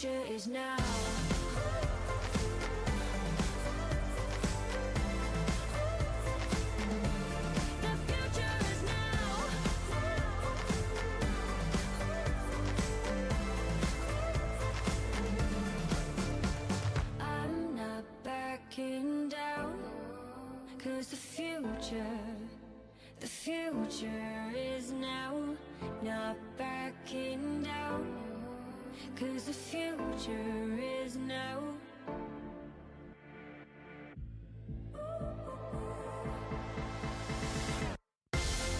future is now. The future is now. I'm not backing down, 'cause the future is now. Not backing down, 'cause the future is now.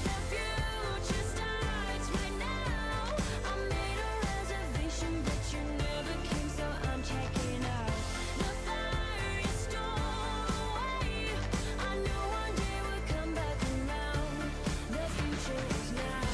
The future starts right now. I made a reservation, but you never came, so I'm checking out. The fire you stole away, I know one day we'll come back around. The future is now.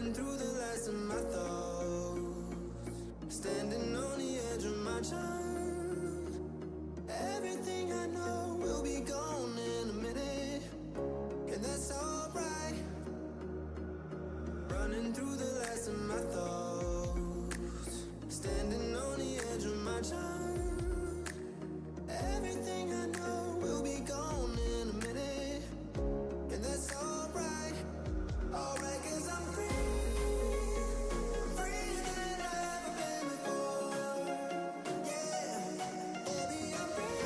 Running through the last of my thoughts, standing on the edge of my time. Everything I know will be gone in a minute, and that's alright. Running through the last of my thoughts, standing on the edge of my time. Everything I know will be gone in a minute, and that's alright. Alright, 'cause I'm free. I'm freer than I've ever been before. Yeah, baby, I'm free.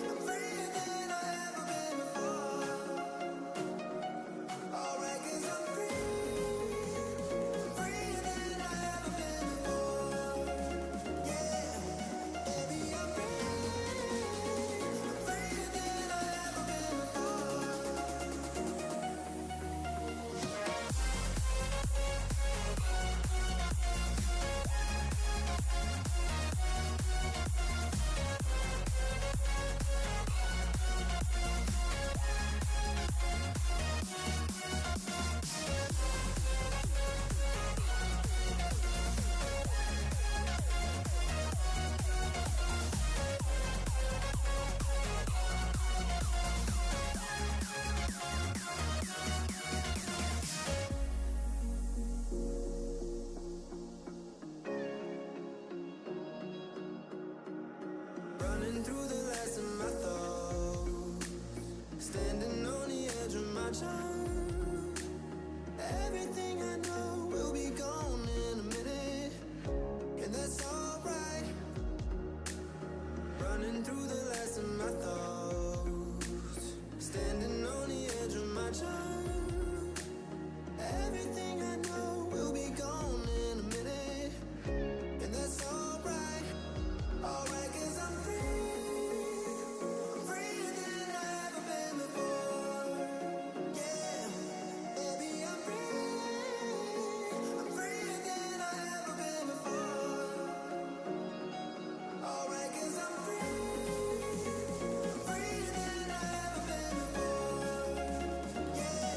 I'm freer than I've ever been before. Alright, 'cause I'm free. I'm freer than I've ever been before. Yeah, baby, I'm free. I'm freer than I've ever been before. Running through the last of my thoughts, standing on the edge of my time. Everything I know will be gone in a minute, and that's alright. Running through the last of my thoughts, standing on the edge of my time. Everything I know will be gone in a minute, and that's alright. Alright, 'cause I'm free. I'm freer than I've ever been before. Yeah, baby, I'm free. I'm freer than I've ever been before. Alright, 'cause I'm free. I'm freer than I've ever been before. Yeah.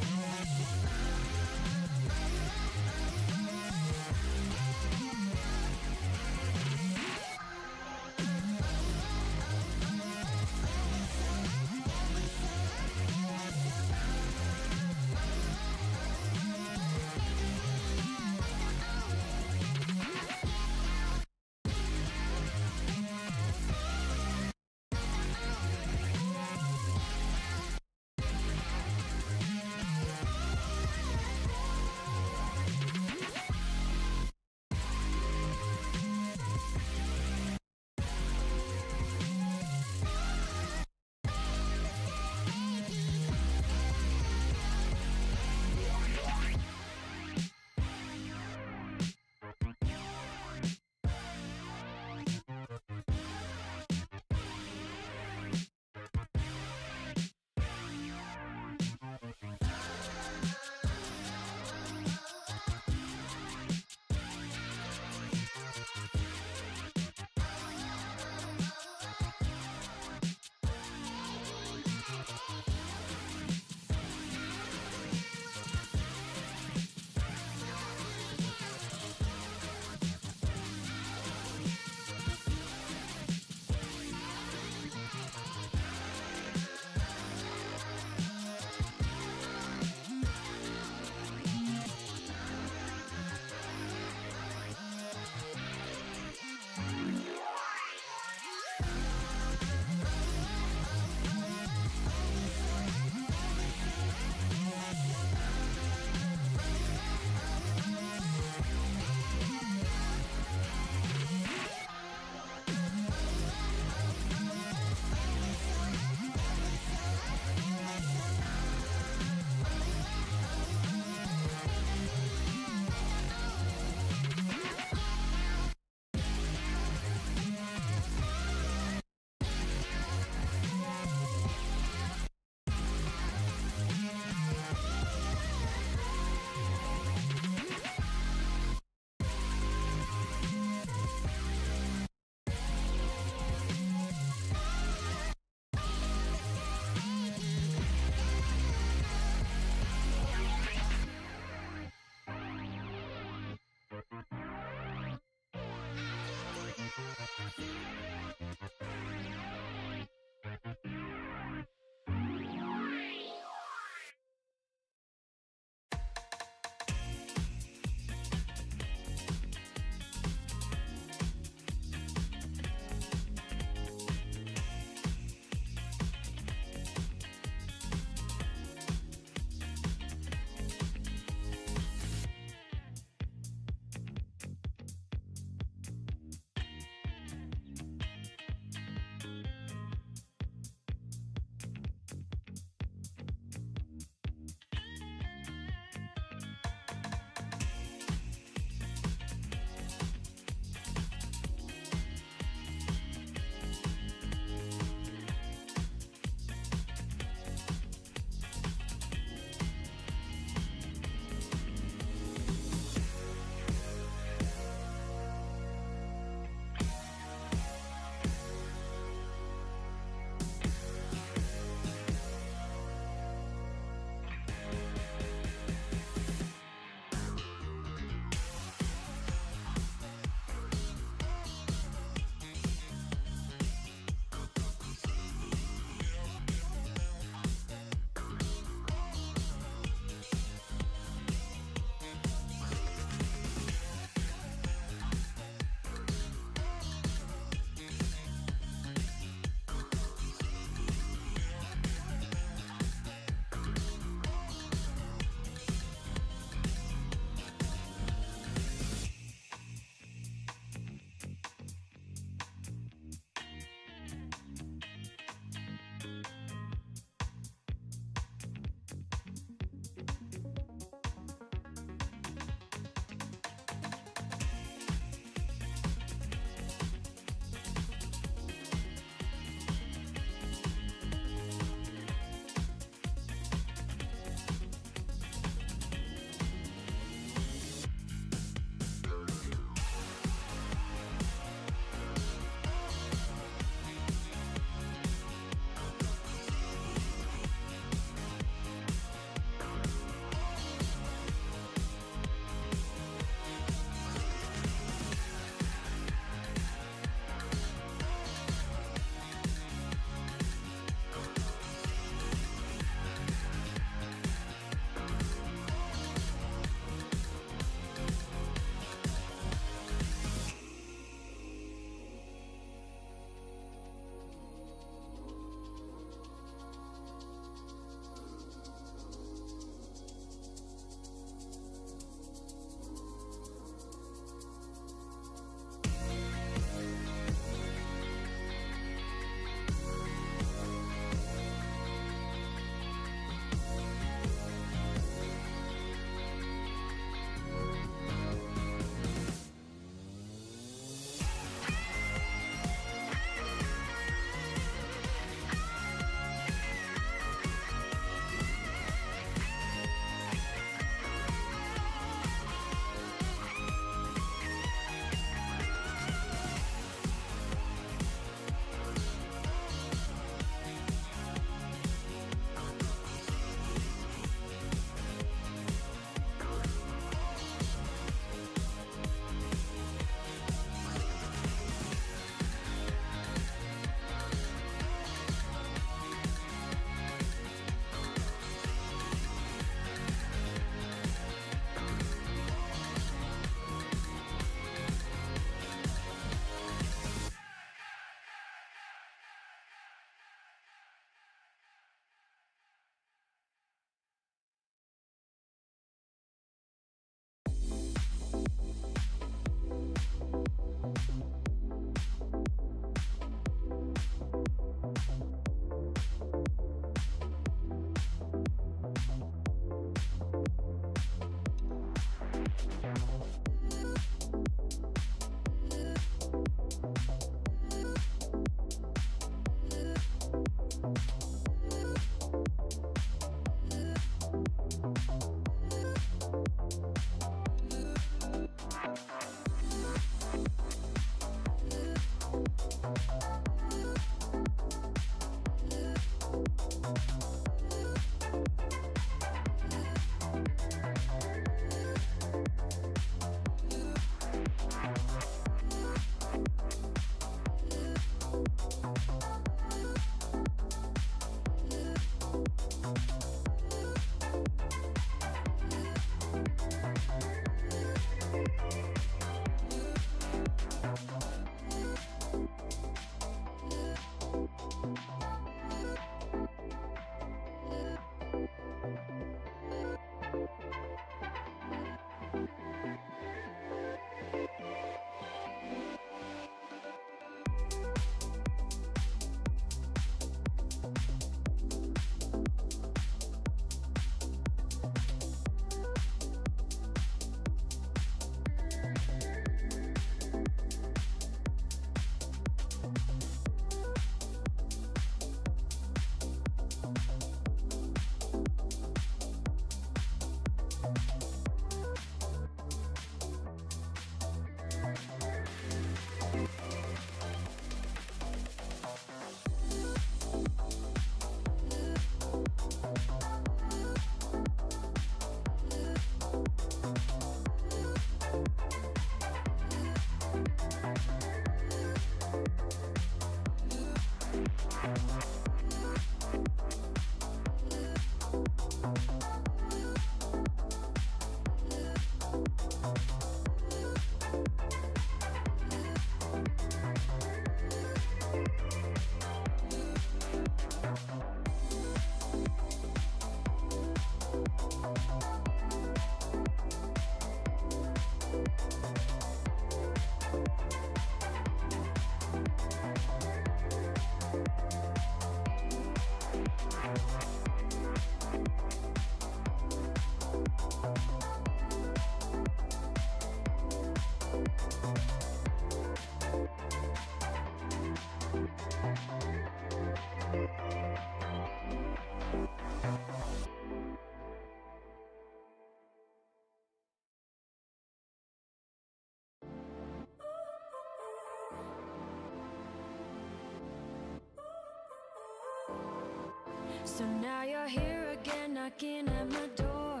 So now you're here again, knocking at my door.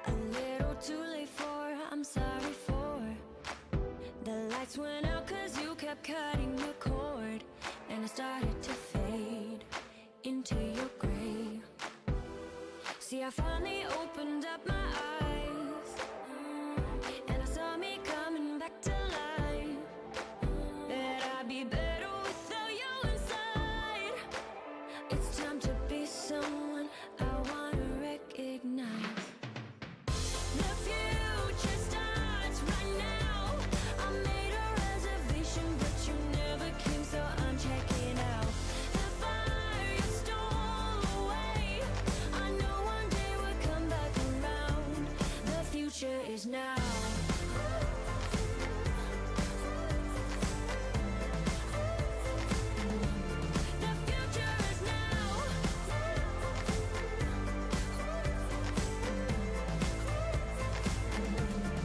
A little too late for, I'm sorry for. The lights went out cause you kept cutting the cord, and I started to fade into your gray. See, I finally opened up my eyes, and I saw me coming back to life. That I'd be better without you inside. It's time to be someone I wanna recognize. The future starts right now. I made a reservation, but you never came, so I'm checking out. The fire you stole away, I know one day we'll come back around. The future is now. The future is now.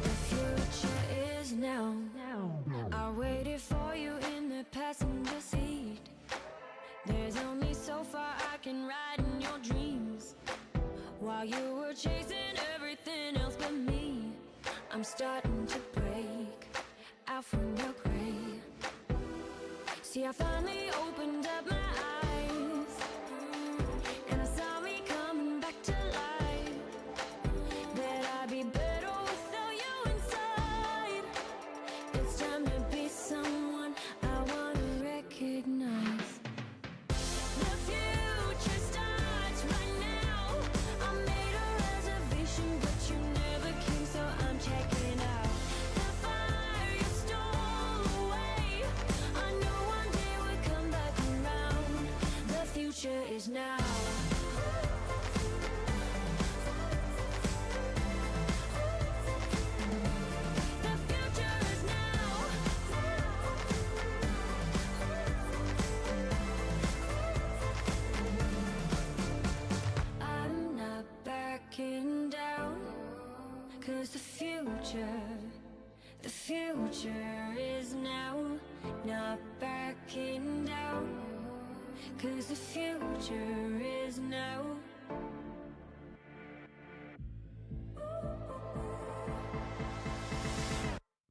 The future is now. I waited for you in the passenger seat. There's only so far I can ride in your dreams. While you were chasing everything else but me, I'm starting to break out from your gray. See, I finally opened up my eyes, and I saw me coming back to life. That I'd be better without you inside. It's time to be someone I wanna recognize. The future starts right now. I made a reservation, but you never came, so I'm checking out. The fire you stole away, I know one day we'll come back around. The future is now. The future is now. I'm not backing down, cause the future is now. Not backing down, cause the future is now.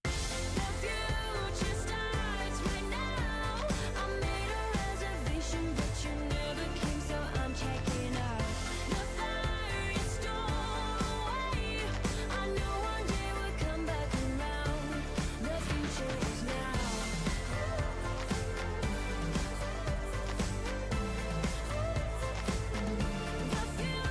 The future starts right now. I made a reservation, but you never came, so I'm checking out. The fire you stole away, I know one day we'll come back around. The future is now. The future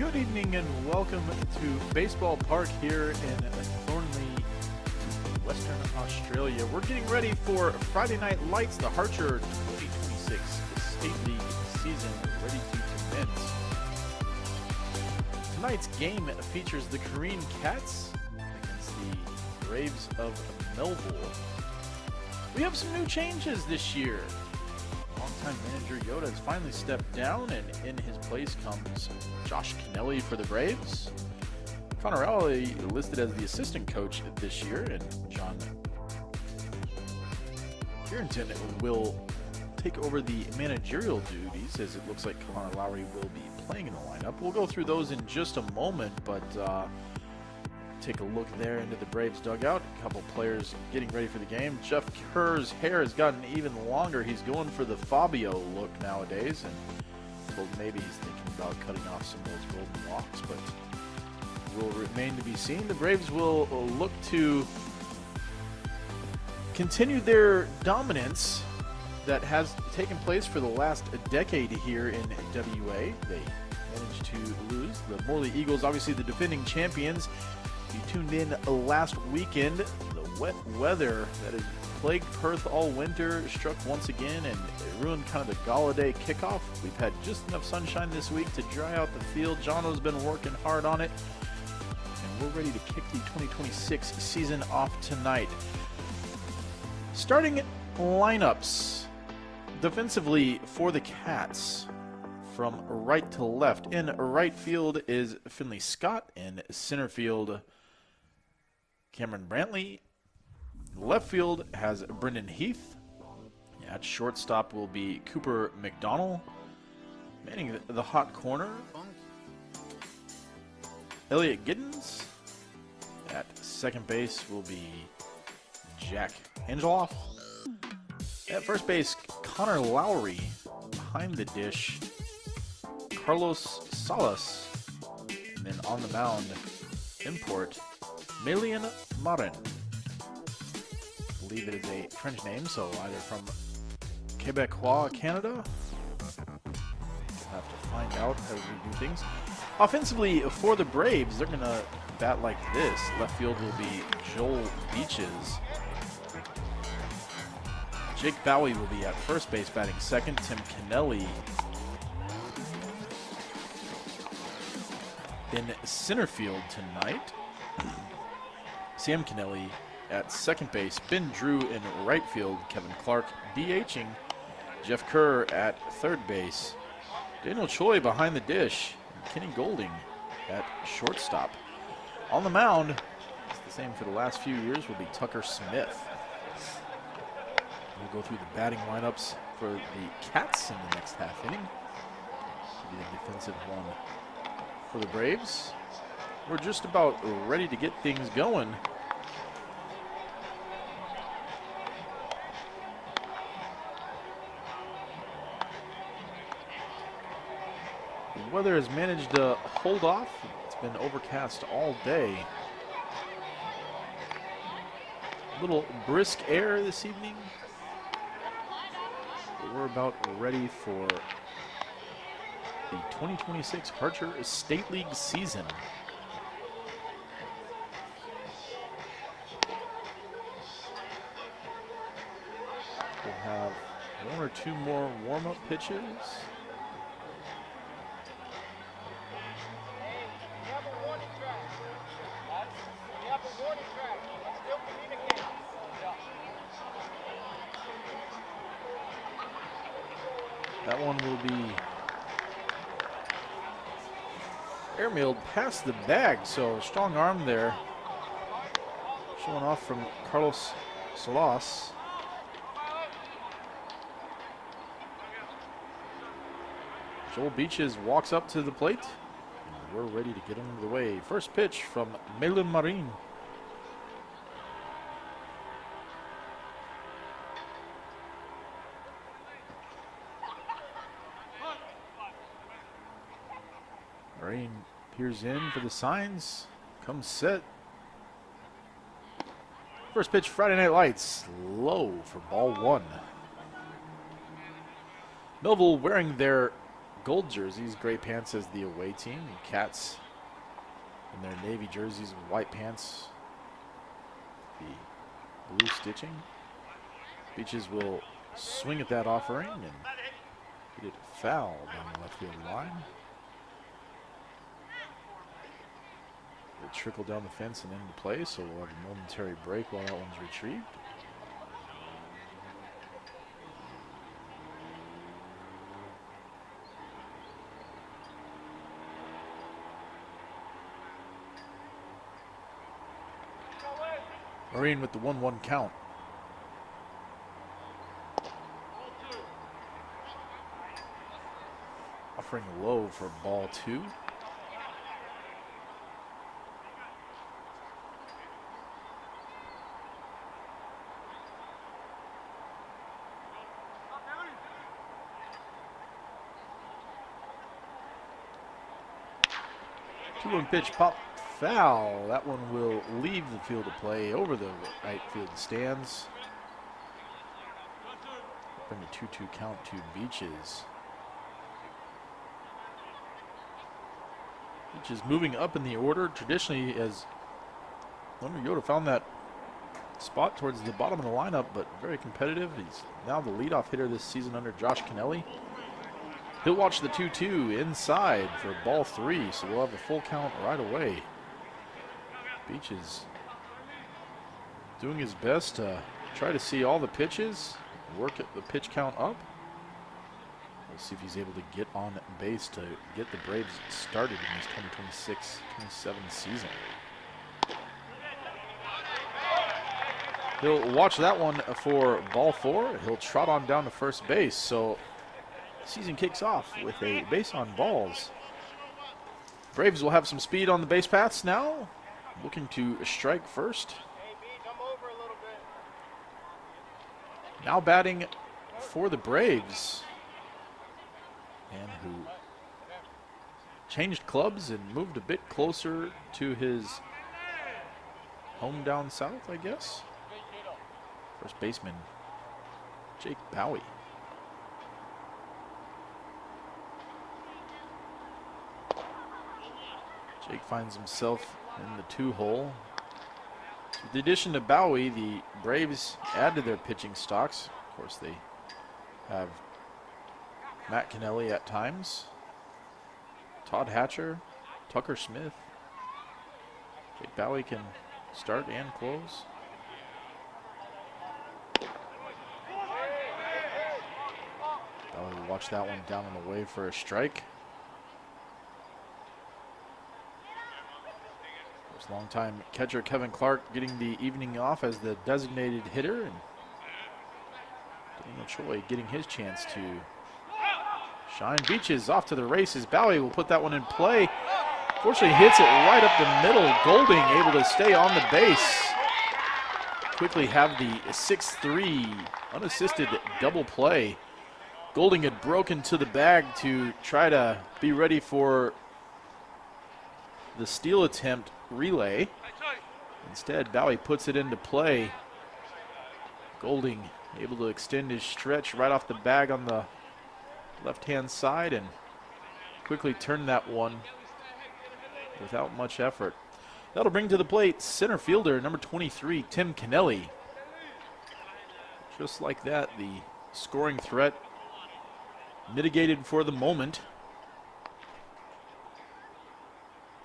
Good evening and welcome to Baseball Park here in Thornley, Western Australia. We're getting ready for Friday Night Lights, the Harcher 2026 State League season ready to commence. Tonight's game features the Carine Cats against the Braves of Melville. We have some new changes this year. Longtime manager Yoda has finally stepped down, and in his place comes Josh Kennelly for the Braves. Connor Alley listed as the assistant coach this year, and John Carrington will take over the managerial duties, as it looks like Connor Lowry will be playing in the lineup. We'll go through those in just a moment, but take a look there into the Braves dugout. A couple players getting ready for the game. Jeff Kerr's hair has gotten even longer. He's going for the Fabio look nowadays, and well, maybe he's thinking about cutting off some of those golden locks, but will remain to be seen. The Braves will look to continue their dominance that has taken place for the last decade here in WA. They managed to lose. The Morley Eagles, obviously the defending champions. If you tuned in last weekend, the wet weather that has plagued Perth all winter struck once again, and it ruined kind of the Galladay kickoff. We've had just enough sunshine this week to dry out the field. Jono's been working hard on it, and we're ready to kick the 2026 season off tonight. Starting lineups defensively for the Cats. From right to left. In right field is Finley Scott. In center field, Cameron Brantley. Left field has Brendan Heath. At shortstop will be Cooper McDonald. Manning the hot corner, Elliot Giddens. At second base will be Jack Angeloff. At first base, Connor Lowry. Behind the dish, Carlos Salas. And then on the mound, import, Melian Marin. I believe it is a French name, so either from Quebecois, Canada. We'll have to find out as we do things. Offensively, for the Braves, they're going to bat like this. Left field will be Joel Beaches. Jake Bowie will be at first base batting second. Tim Kennelly in center field tonight. Sam Kennelly at second base. Ben Drew in right field. Kevin Clark DHing. Jeff Kerr at third base. Daniel Choi behind the dish. And Kenny Golding at shortstop. On the mound, it's the same for the last few years, will be Tucker Smith. We'll go through the batting lineups for the Cats in the next half inning. Be the defensive one for the Braves. We're just about ready to get things going. The weather has managed to hold off. It's been overcast all day. A little brisk air this evening. We're about ready for the 2026 Harcher State League season. We'll have one or two more warm-up pitches. That one will be airmailed past the bag, so strong arm there. Showing off from Carlos Salas. Joel Beaches walks up to the plate. And we're ready to get him the way. First pitch from Melian Marin. Marin peers in for the signs. Comes set. First pitch, Friday Night Lights. Low for ball one. Melville wearing their gold jerseys, gray pants as the away team, and Cats in their navy jerseys with white pants, the blue stitching. Beaches will swing at that offering and get it foul down the left field line. It'll trickle down the fence and into play, so we'll have a momentary break while that one's retrieved. Carine with the 1-1 count. Offering low for ball 2. Two-1 pitch pop foul. That one will leave the field of play over the right field stands. Bring a 2-2 count to Beaches. Beaches moving up in the order. Traditionally, as Leonard Yoda found that spot towards the bottom of the lineup, but very competitive. He's now the leadoff hitter this season under Josh Kennelly. He'll watch the 2-2 inside for ball 3, so we'll have a full count right away. Beaches doing his best to try to see all the pitches, work at the pitch count up. We'll see if he's able to get on base to get the Braves started in this 2026-27 season. He'll watch that one for ball 4. He'll trot on down to first base, so season kicks off with a base on balls. Braves will have some speed on the base paths now. Looking to strike first. Now batting for the Braves. And who changed clubs and moved a bit closer to his home down south, I guess. First baseman, Jake Bowie. Jake finds himself in the 2-hole. With the addition of Bowie, the Braves add to their pitching stocks. Of course, they have Matt Kennelly at times, Todd Hatcher, Tucker Smith. Jake Bowie can start and close. Bowie will watch that one down and away for a strike. Longtime catcher Kevin Clark getting the evening off as the designated hitter, and Daniel Choi getting his chance to shine. Beaches off to the races. Bowie will put that one in play. Fortunately hits it right up the middle. Golding able to stay on the base. Quickly have the 6-3 unassisted double play. Golding had broken to the bag to try to be ready for the steal attempt relay. Instead, Bowie puts it into play. Golding able to extend his stretch right off the bag on the left-hand side and quickly turn that one without much effort. That'll bring to the plate center fielder number 23, Tim Kennelly. Just like that, the scoring threat mitigated for the moment.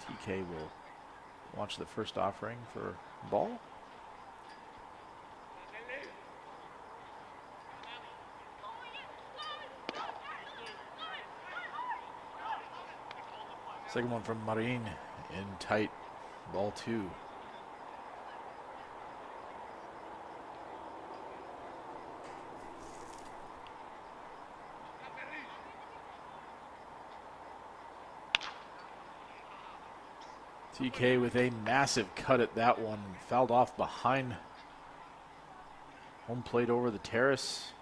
TK will watch the first offering for ball. Second one from Carine in tight, ball 2. TK with a massive cut at that one. Fouled off behind home plate over the terrace.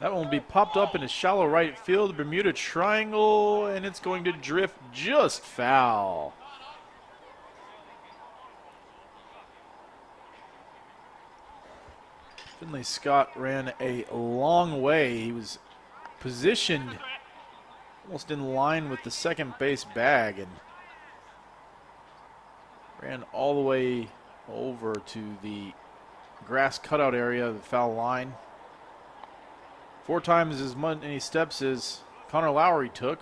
That one will be popped up in a shallow right field, Bermuda Triangle, and it's going to drift just foul. Finley Scott ran a long way. He was positioned almost in line with the second base bag and ran all the way over to the grass cutout area of the foul line. 4 times as many steps as Connor Lowry took.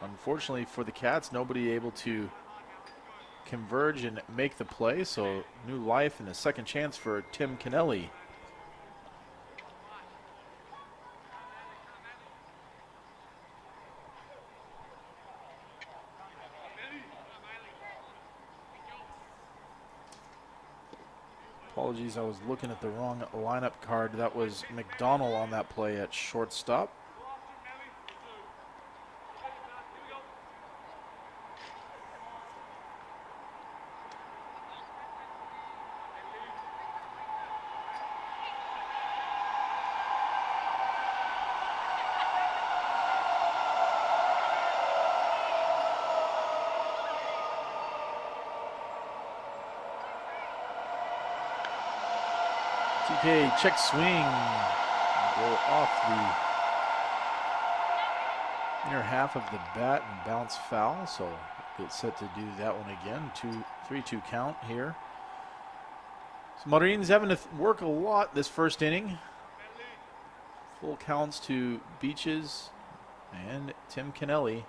Unfortunately for the Cats, nobody able to converge and make the play, so new life and a second chance for Tim Kennelly. Apologies, I was looking at the wrong lineup card. That was McDonald on that play at shortstop. TK check swing, go off the inner half of the bat and bounce foul, so get set to do that one again. 3-2 count here. So Marines having to work a lot this first inning. Full counts to Beaches and Tim Kennelly.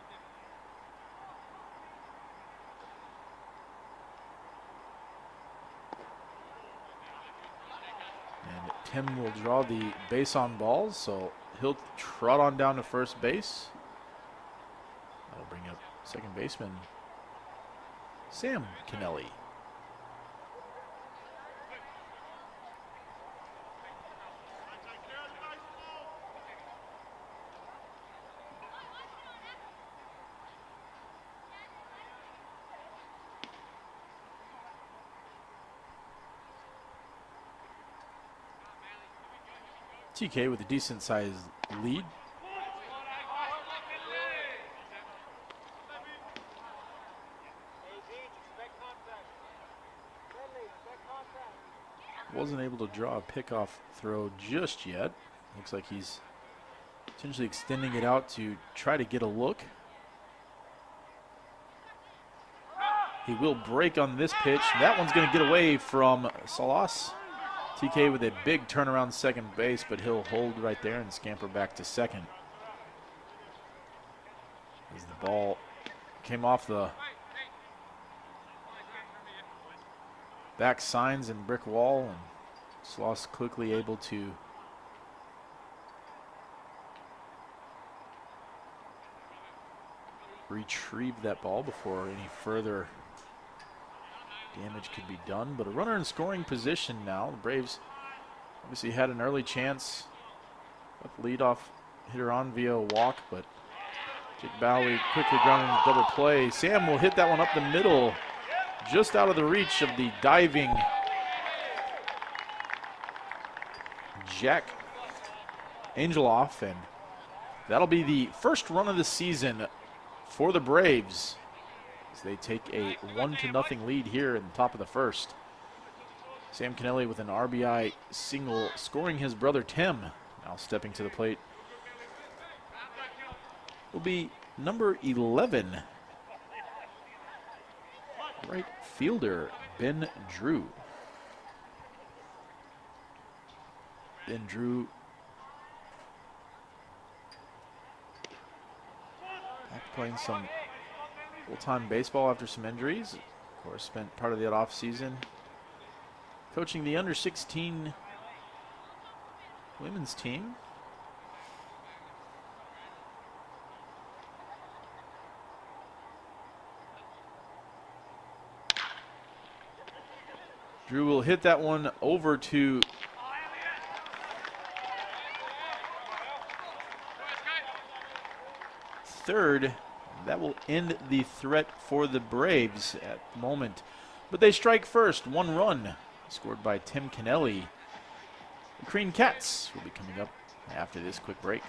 Tim will draw the base on balls, so he'll trot on down to first base. That'll bring up second baseman Sam Kennelly. TK with a decent sized lead. Wasn't able to draw a pickoff throw just yet. Looks like he's potentially extending it out to try to get a look. He will break on this pitch. That one's going to get away from Salas. TK with a big turnaround second base, but he'll hold right there and scamper back to second. As the ball came off the back signs and brick wall, and Sloss quickly able to retrieve that ball before any further damage could be done. But a runner in scoring position now. The Braves obviously had an early chance. Got the leadoff hitter on via a walk, but Jake Bowie quickly grounding the double play. Sam will hit that one up the middle, just out of the reach of the diving Jack Angeloff, and that'll be the first run of the season for the Braves as they take a 1-0 lead here in the top of the first. Sam Kennelly with an RBI single, scoring his brother Tim. Now stepping to the plate will be number 11, right fielder Ben Drew. Ben Drew back playing some full-time baseball after some injuries. Of course, spent part of the offseason coaching the under-16 women's team. Drew will hit that one over to third. That will end the threat for the Braves at the moment. But they strike first. 1 run scored by Tim Kennelly. The Carine Cats will be coming up after this quick break.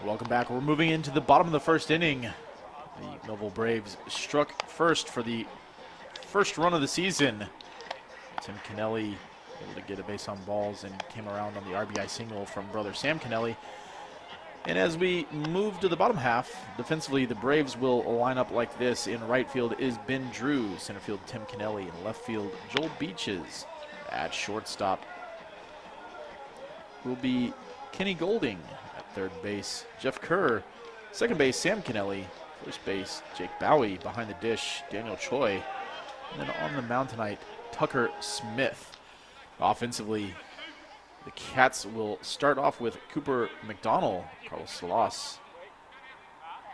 Welcome back. We're moving into the bottom of the first inning. The Millville Braves struck first for the first run of the season. Tim Kennelly able to get a base on balls and came around on the RBI single from brother Sam Kennelly. And as we move to the bottom half, defensively, the Braves will line up like this. In right field is Ben Drew, center field Tim Kennelly, and left field Joel Beaches. At shortstop will be Kenny Golding. At third base, Jeff Kerr. Second base, Sam Kennelly. First base, Jake Bowie. Behind the dish, Daniel Choi. And then on the mound tonight, Tucker Smith. Offensively, the Cats will start off with Cooper McDonald, Carlos Salas,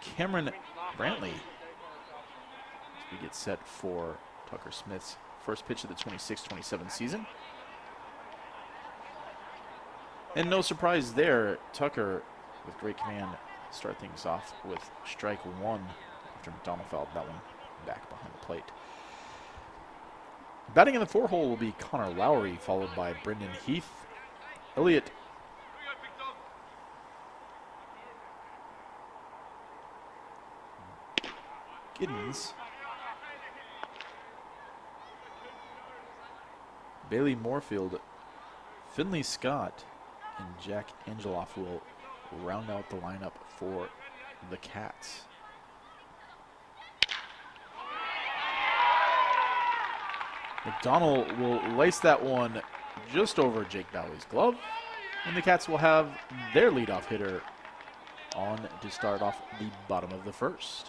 Cameron Brantley. As we get set for Tucker Smith's first pitch of the 26-27 season. And no surprise there, Tucker, with great command, start things off with strike one after McDonald fouled that one back behind the plate. Batting in the four hole will be Connor Lowry, followed by Brendan Heath, Elliot Giddens, Bailey Moorfield, Finley Scott, and Jack Angeloff will round out the lineup for the Cats. McDonald will lace that one just over Jake Bowie's glove, and the Cats will have their leadoff hitter on to start off the bottom of the first.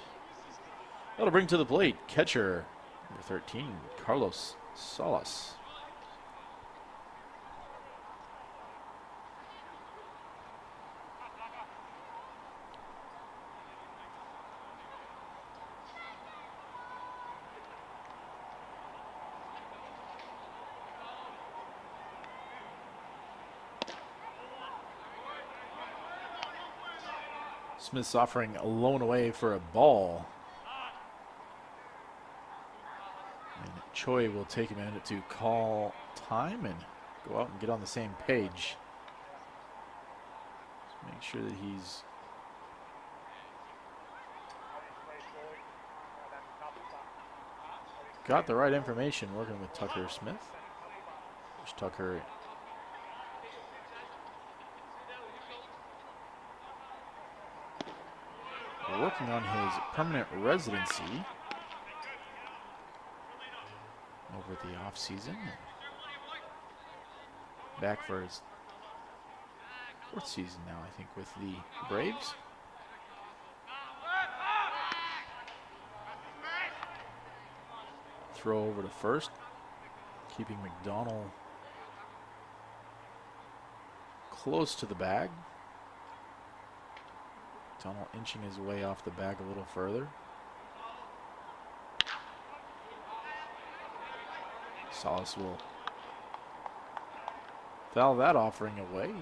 That'll bring to the plate catcher number 13, Carlos Salas. Smith's offering a lone away for a ball. And Choi will take a minute to call time and go out and get on the same page. Just make sure that he's got the right information working with Tucker Smith. There's Tucker working on his permanent residency over the off-season. Back for his fourth season now, I think, with the Braves. Throw over to first, keeping McDonald close to the bag. McDonald inching his way off the bag a little further. Salas will foul that offering away.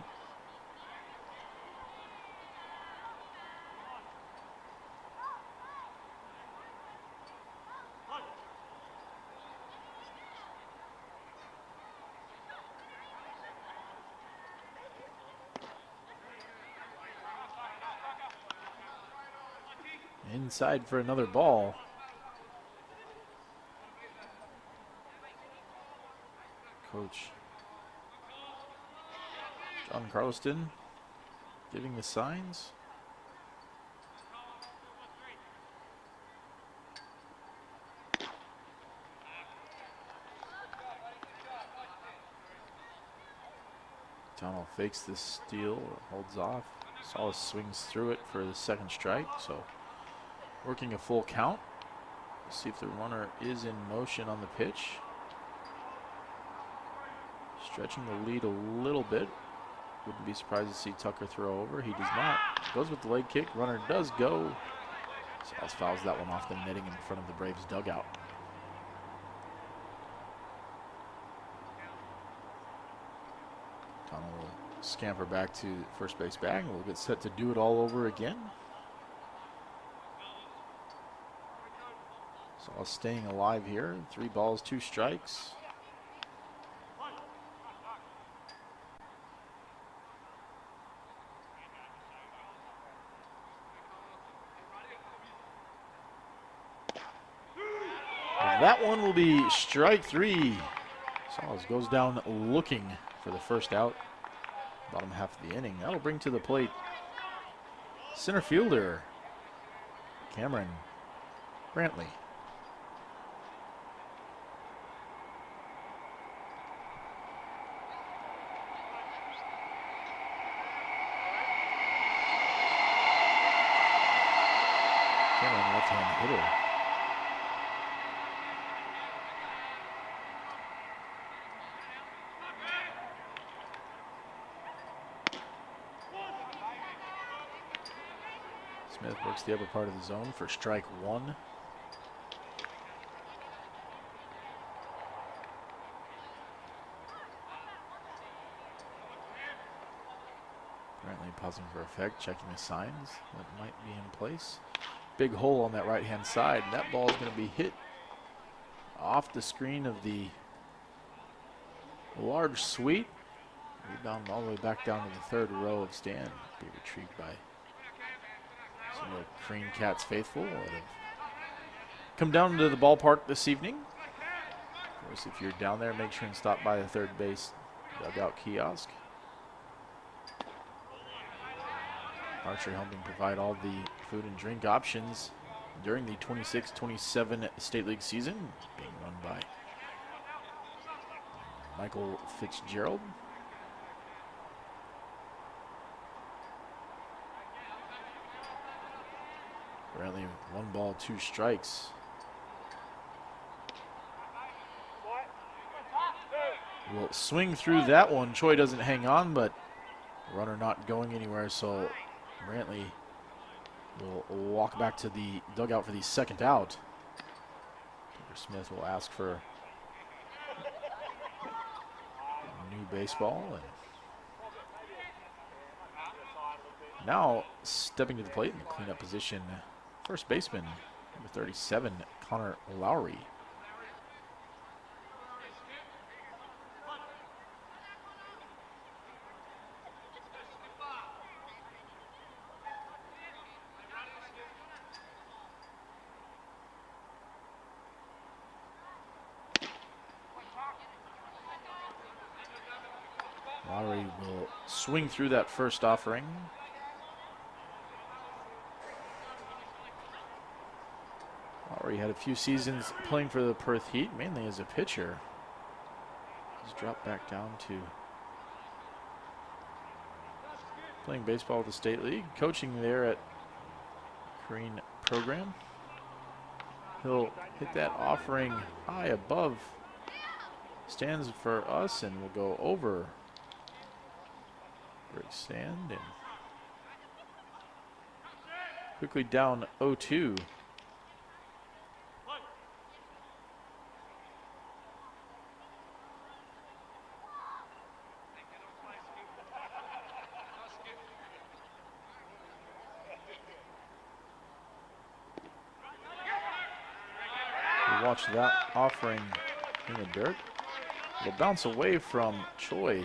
Inside for another ball. Coach John Carlston giving the signs. Donald fakes this steal, holds off. Salas swings through it for the second strike, so working a full count. See if the runner is in motion on the pitch. Stretching the lead a little bit. Wouldn't be surprised to see Tucker throw over. He does not. Goes with the leg kick. Runner does go. Salas fouls that one off the netting in front of the Braves dugout. Donald will scamper back to first base bag. We'll get set to do it all over again. Salas staying alive here. 3 balls, 2 strikes. That one will be strike 3. Salas goes down looking for the first out. Bottom half of the inning. That'll bring to the plate center fielder Cameron Brantley. Cameron, left-hand hitter. Smith works the upper part of the zone for strike 1. Apparently pausing for effect, checking the signs that might be in place. Big hole on that right-hand side. And that ball is going to be hit off the screen of the large suite. Rebound all the way back down to the third row of stand. Be retrieved by some of the Carine Cats faithful that have come down to the ballpark this evening. Of course, if you're down there, make sure and stop by the third base dugout kiosk. Harcher helping provide all the food and drink options during the 26-27 State League season, being run by Michael Fitzgerald. Brantley, 1 ball, 2 strikes. Will swing through that one. Choi doesn't hang on, but runner not going anywhere, so Brantley will walk back to the dugout for the second out. Peter Smith will ask for a new baseball. And now stepping to the plate in the cleanup position, first baseman, number 37, Connor Lowry. Lowry will swing through that first offering. Lowry had a few seasons playing for the Perth Heat, mainly as a pitcher. He's dropped back down to playing baseball at the State League, coaching there at Carine program. He'll hit that offering high above stands for us and will go over break stand and quickly down 0-2. Watch that offering in the dirt. It'll bounce away from Choi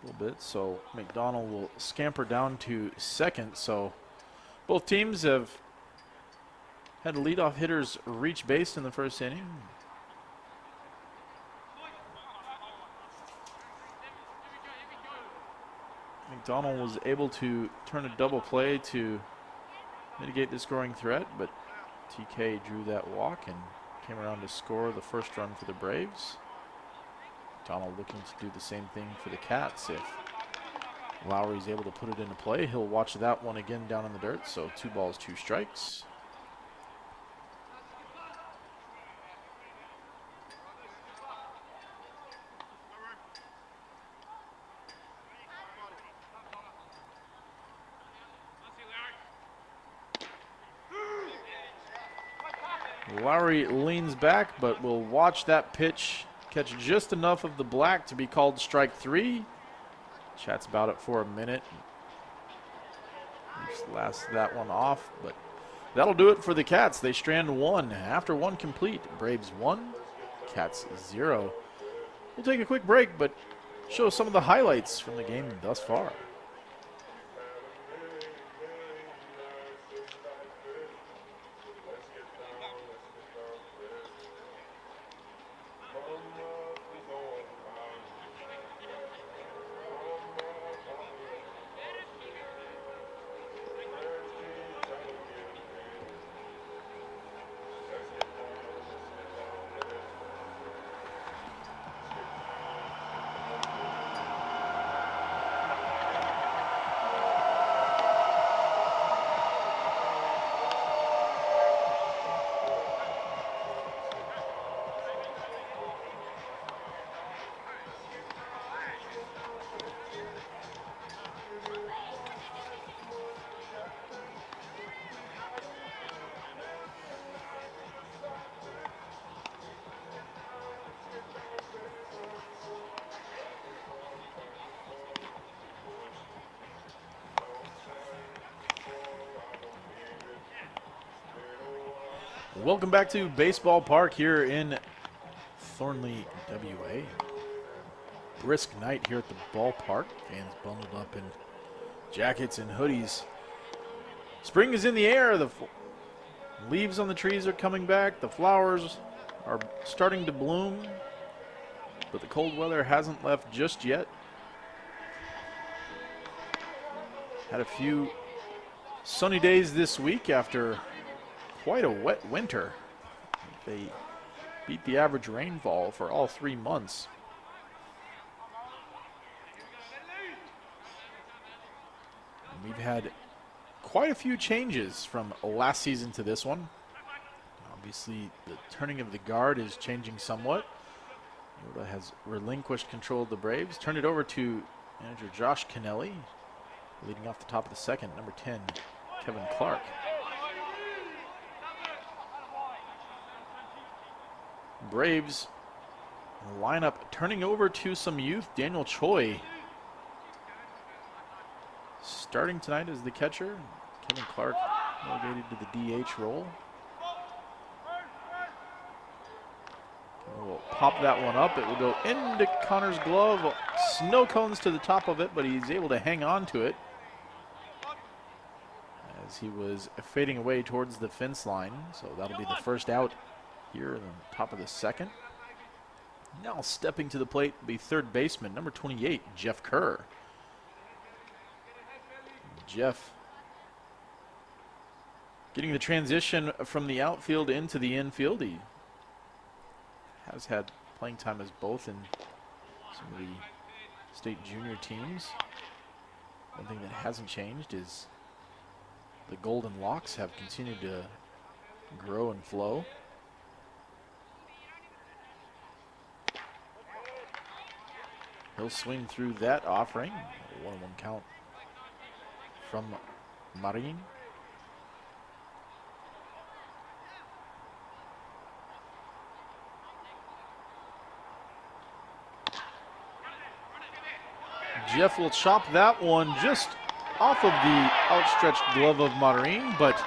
a little bit, so McDonald will scamper down to second. So both teams have had leadoff hitters reach base in the first inning. McDonald was able to turn a double play to mitigate the scoring threat, but TK drew that walk and came around to score the first run for the Braves. McDonald looking to do the same thing for the Cats. If Lowry's able to put it into play, he'll watch that one again down in the dirt. So 2 balls, 2 strikes. Lowry leans back, but will watch that pitch catch just enough of the black to be called strike 3. Chats about it for a minute. Just lasts that one off, but that'll do it for the Cats. They strand 1 after 1 complete. Braves 1, Cats 0. We'll take a quick break, but show some of the highlights from the game thus far. Welcome back to Baseball Park here in Thornley, WA. Brisk night here at the ballpark. Fans bundled up in jackets and hoodies. Spring is in the air. The leaves on the trees are coming back. The flowers are starting to bloom. But the cold weather hasn't left just yet. Had a few sunny days this week after quite a wet winter. They beat the average rainfall for all 3 months. And we've had quite a few changes from last season to this one. Obviously, the turning of the guard is changing somewhat. Yoda has relinquished control of the Braves. Turned it over to manager Josh Kennelly. Leading off the top of the second, number 10, Kevin Clark. Braves lineup turning over to some youth. Daniel Choi starting tonight as the catcher. Kevin Clark relegated to the DH role. We'll pop that one up. It will go into Connor's glove. Snow cones to the top of it, but he's able to hang on to it as he was fading away towards the fence line. So that'll be the first out here in the top of the second. Now stepping to the plate will be third baseman, number 28, Jeff Kerr. Jeff getting the transition from the outfield into the infield. He has had playing time as both in some of the state junior teams. One thing that hasn't changed is the golden locks have continued to grow and flow. He'll swing through that offering. 1-1 count from Carine. Jeff will chop that one just off of the outstretched glove of Carine, but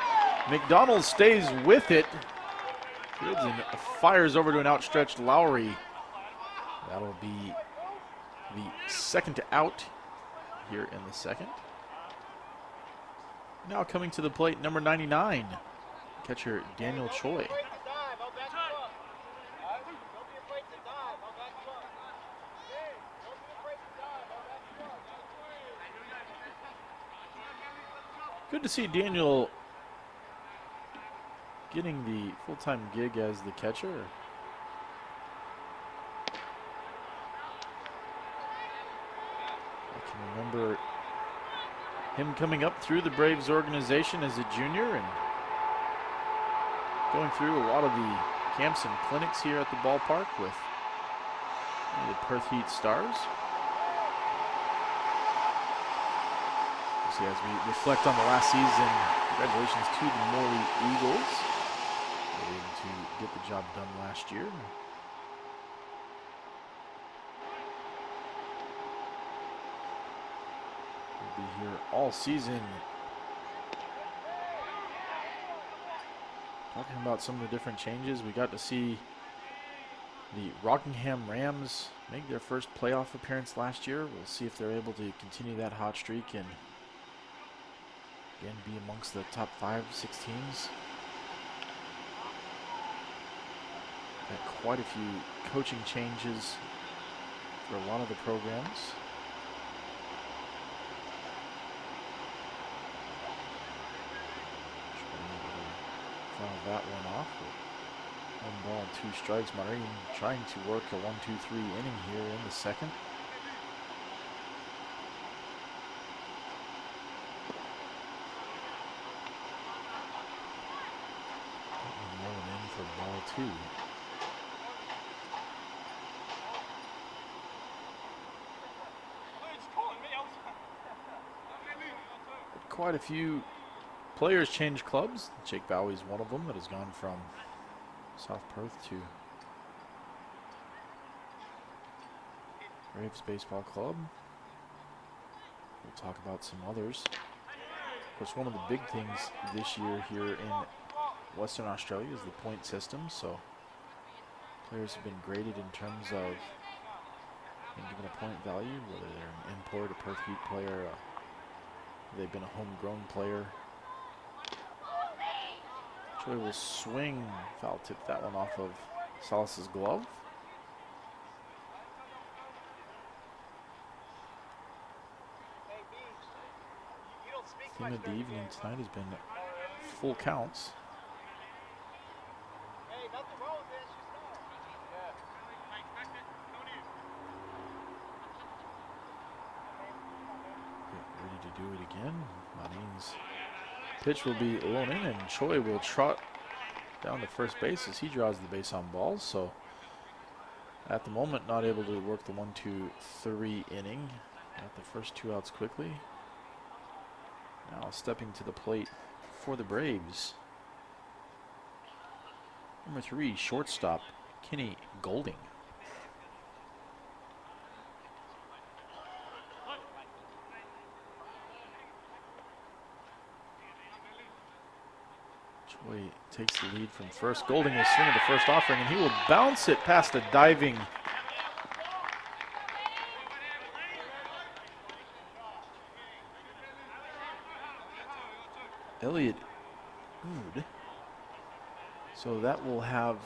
McDonald stays with it. Fields and fires over to an outstretched Lowry. That'll be the second out here in the second. Now coming to the plate, number 99, catcher Daniel Choi. Good to see Daniel getting the full-time gig as the catcher. I can remember him coming up through the Braves organization as a junior and going through a lot of the camps and clinics here at the ballpark with the Perth Heat Stars. As we reflect on the last season, congratulations to the Morley Eagles. They were able to get the job done last year. We'll be here all season talking about some of the different changes. We got to see the Rockingham Rams make their first playoff appearance last year. We'll see if they're able to continue that hot streak and again be amongst the top 5-6 teams. Got quite a few coaching changes for a lot of the programs. Foul that one off. 1 ball and 2 strikes. Marine trying to work a 1-2-3 inning here in the second. Rolling in for ball 2. Quite a few players change clubs. Jake Bowie's one of them that has gone from South Perth to Braves Baseball Club. We'll talk about some others. Of course, one of the big things this year here in Western Australia is the point system. So players have been graded in terms of being given a point value, whether they're an import, a Perth Heat player, they've been a homegrown player. Choi will swing. Foul tip that one off of Salas's glove. Theme of the evening tonight has been full counts. Ready to do it again. Marin's pitch will be low in, and Choi will trot down to first base as he draws the base on balls. So at the moment, not able to work the 1-2-3 inning. Got the first 2 outs quickly. Now stepping to the plate for the Braves, number 3, shortstop Kenny Golding. Choi takes the lead from first. Golding will swing at the first offering, and he will bounce it past a diving Elliot Ood. So that will have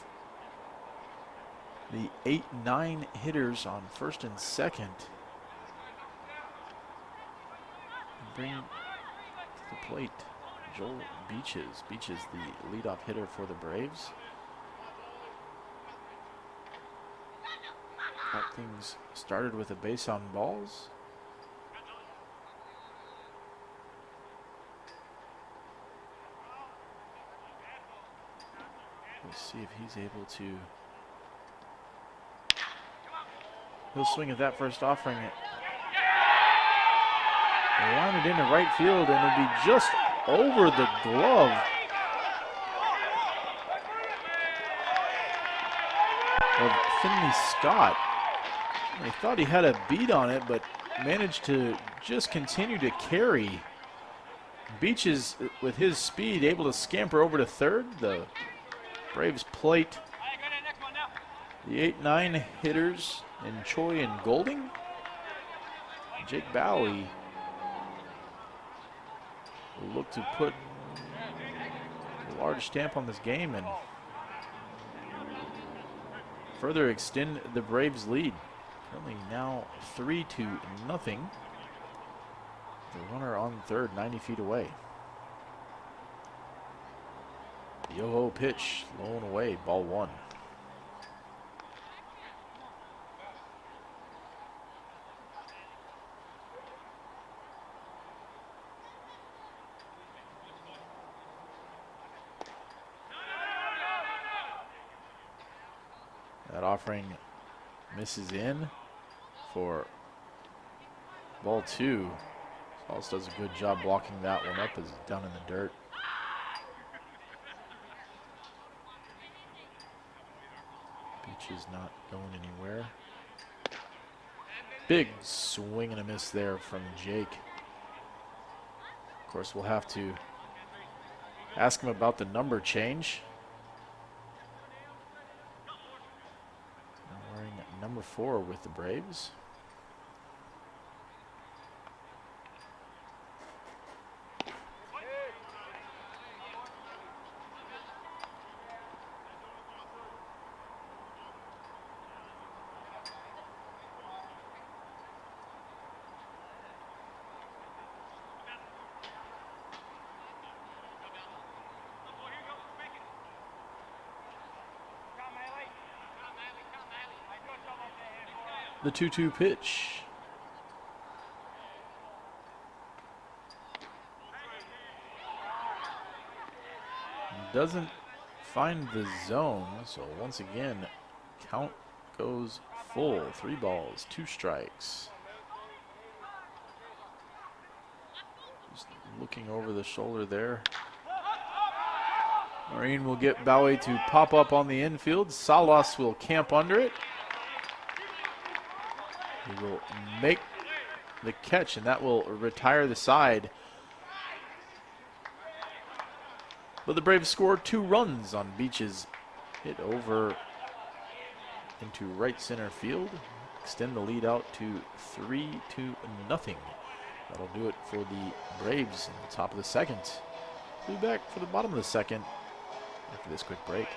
the 8-9 hitters on first and second. Bring to the plate Joel Beaches. Beaches, the leadoff hitter for the Braves. Got things started with a base on balls. We'll see if he's able to. He'll swing at that first offering. Line it into right field, and it'll be just over the glove of Finley Scott. I thought he had a beat on it, but managed to just continue to carry. Beaches, with his speed, able to scamper over to third. The Braves plate the 8-9 hitters in Choi and Golding. Jake Bowie will look to put a large stamp on this game and further extend the Braves' lead. Currently now 3-0. The runner on third, 90 feet away. Yo-ho pitch, low and away, ball 1. That offering misses in for ball 2. Sauls does a good job blocking that one up as it's down in the dirt. Beach is not going anywhere. Big swing and a miss there from Jake. Of course, we'll have to ask him about the number change. Wearing number 4 with the Braves. The 2-2 pitch. Doesn't find the zone, so once again, count goes full. 3 balls, 2 strikes. Just looking over the shoulder there. Carine will get Bowie to pop up on the infield. Salas will camp under it. He will make the catch, and that will retire the side. But the Braves score 2 runs on Beach's hit over into right center field. Extend the lead out to 3-0. That'll do it for the Braves in the top of the second. We'll be back for the bottom of the second after this quick break.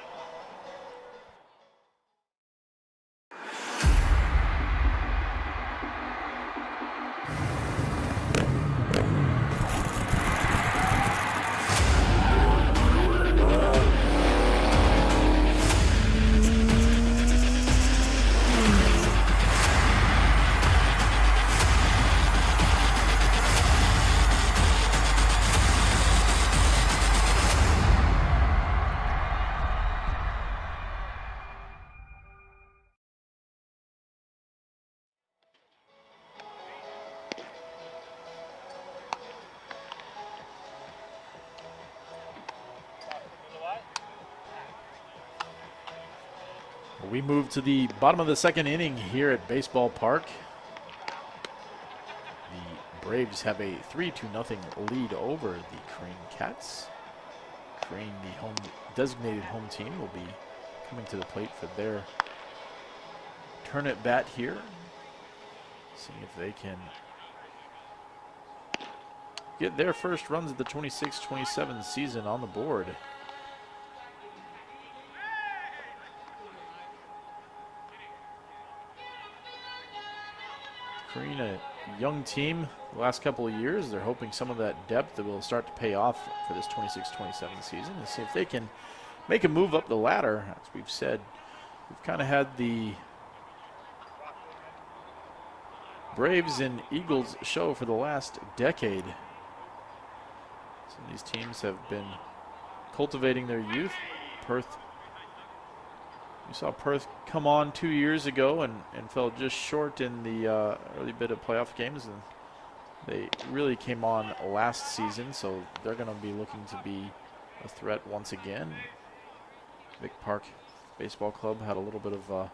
We move to the bottom of the second inning here at Baseball Park. The Braves have a 3-0 lead over the Carine Cats. Carine, the designated home team, will be coming to the plate for their turn at bat here. See if they can get their first runs of the 26-27 season on the board. Carine, a young team the last couple of years. They're hoping some of that depth that will start to pay off for this 26-27 season and see if they can make a move up the ladder. As we've said, we've kind of had the Braves and Eagles show for the last decade. Some of these teams have been cultivating their youth. Perth, we saw Perth come on 2 years ago and fell just short in the early bit of playoff games, and they really came on last season, so they're going to be looking to be a threat once again. Vic Park Baseball Club had a little bit of a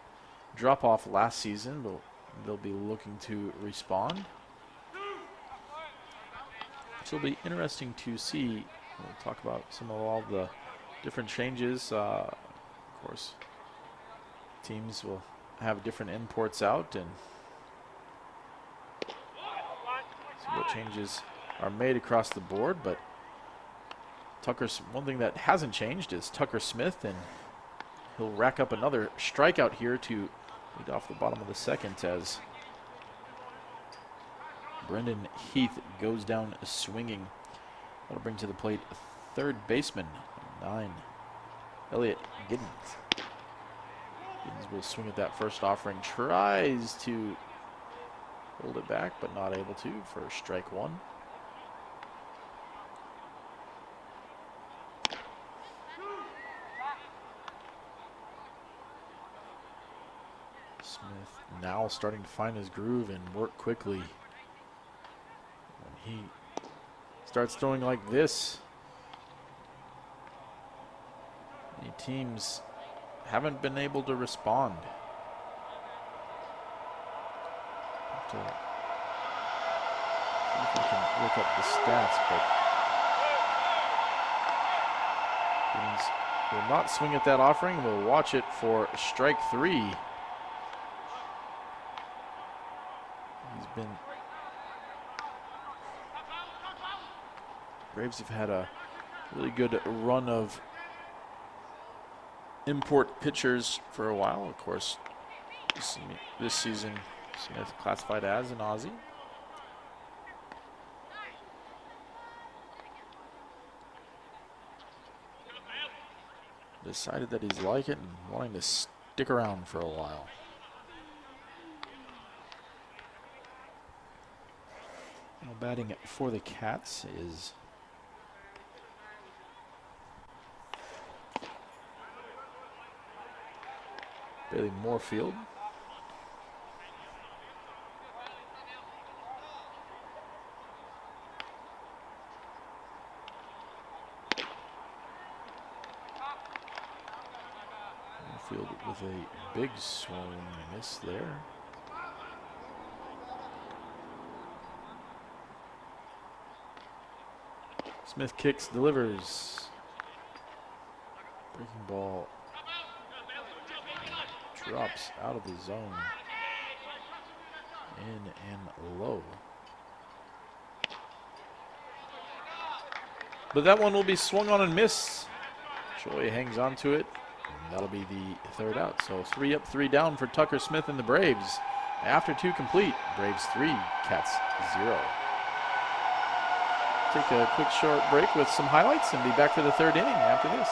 drop-off last season, but they'll be looking to respond. So it'll be interesting to see. We'll talk about some of all the different changes. Of course, teams will have different imports out and see what changes are made across the board. But one thing that hasn't changed is Tucker Smith, and he'll rack up another strikeout here to lead off the bottom of the second as Brendan Heath goes down swinging. That'll bring to the plate third baseman, 9. Elliot Giddens. Giddens will swing at that first offering. Tries to hold it back, but not able to for strike one. Smith now starting to find his groove and work quickly. When he starts throwing like this, many teams haven't been able to respond. Have to see if I can look up the stats, but Giddens will not swing at that offering. We'll watch it for strike three. Braves have had a really good run of import pitchers for a while. Of course, this season, Smith classified as an Aussie. Decided that he's like it and wanting to stick around for a while. Now batting for the Cats is Bailey Moorfield. Moorfield with a big swing and miss there. Smith kicks, delivers. Breaking ball drops out of the zone. In and low. But that one will be swung on and missed. Choi hangs on to it, and that'll be the third out. So 3 up, 3 down for Tucker Smith and the Braves. After 2 complete, Braves 3, Cats 0. Take a quick short break with some highlights and be back for the third inning after this.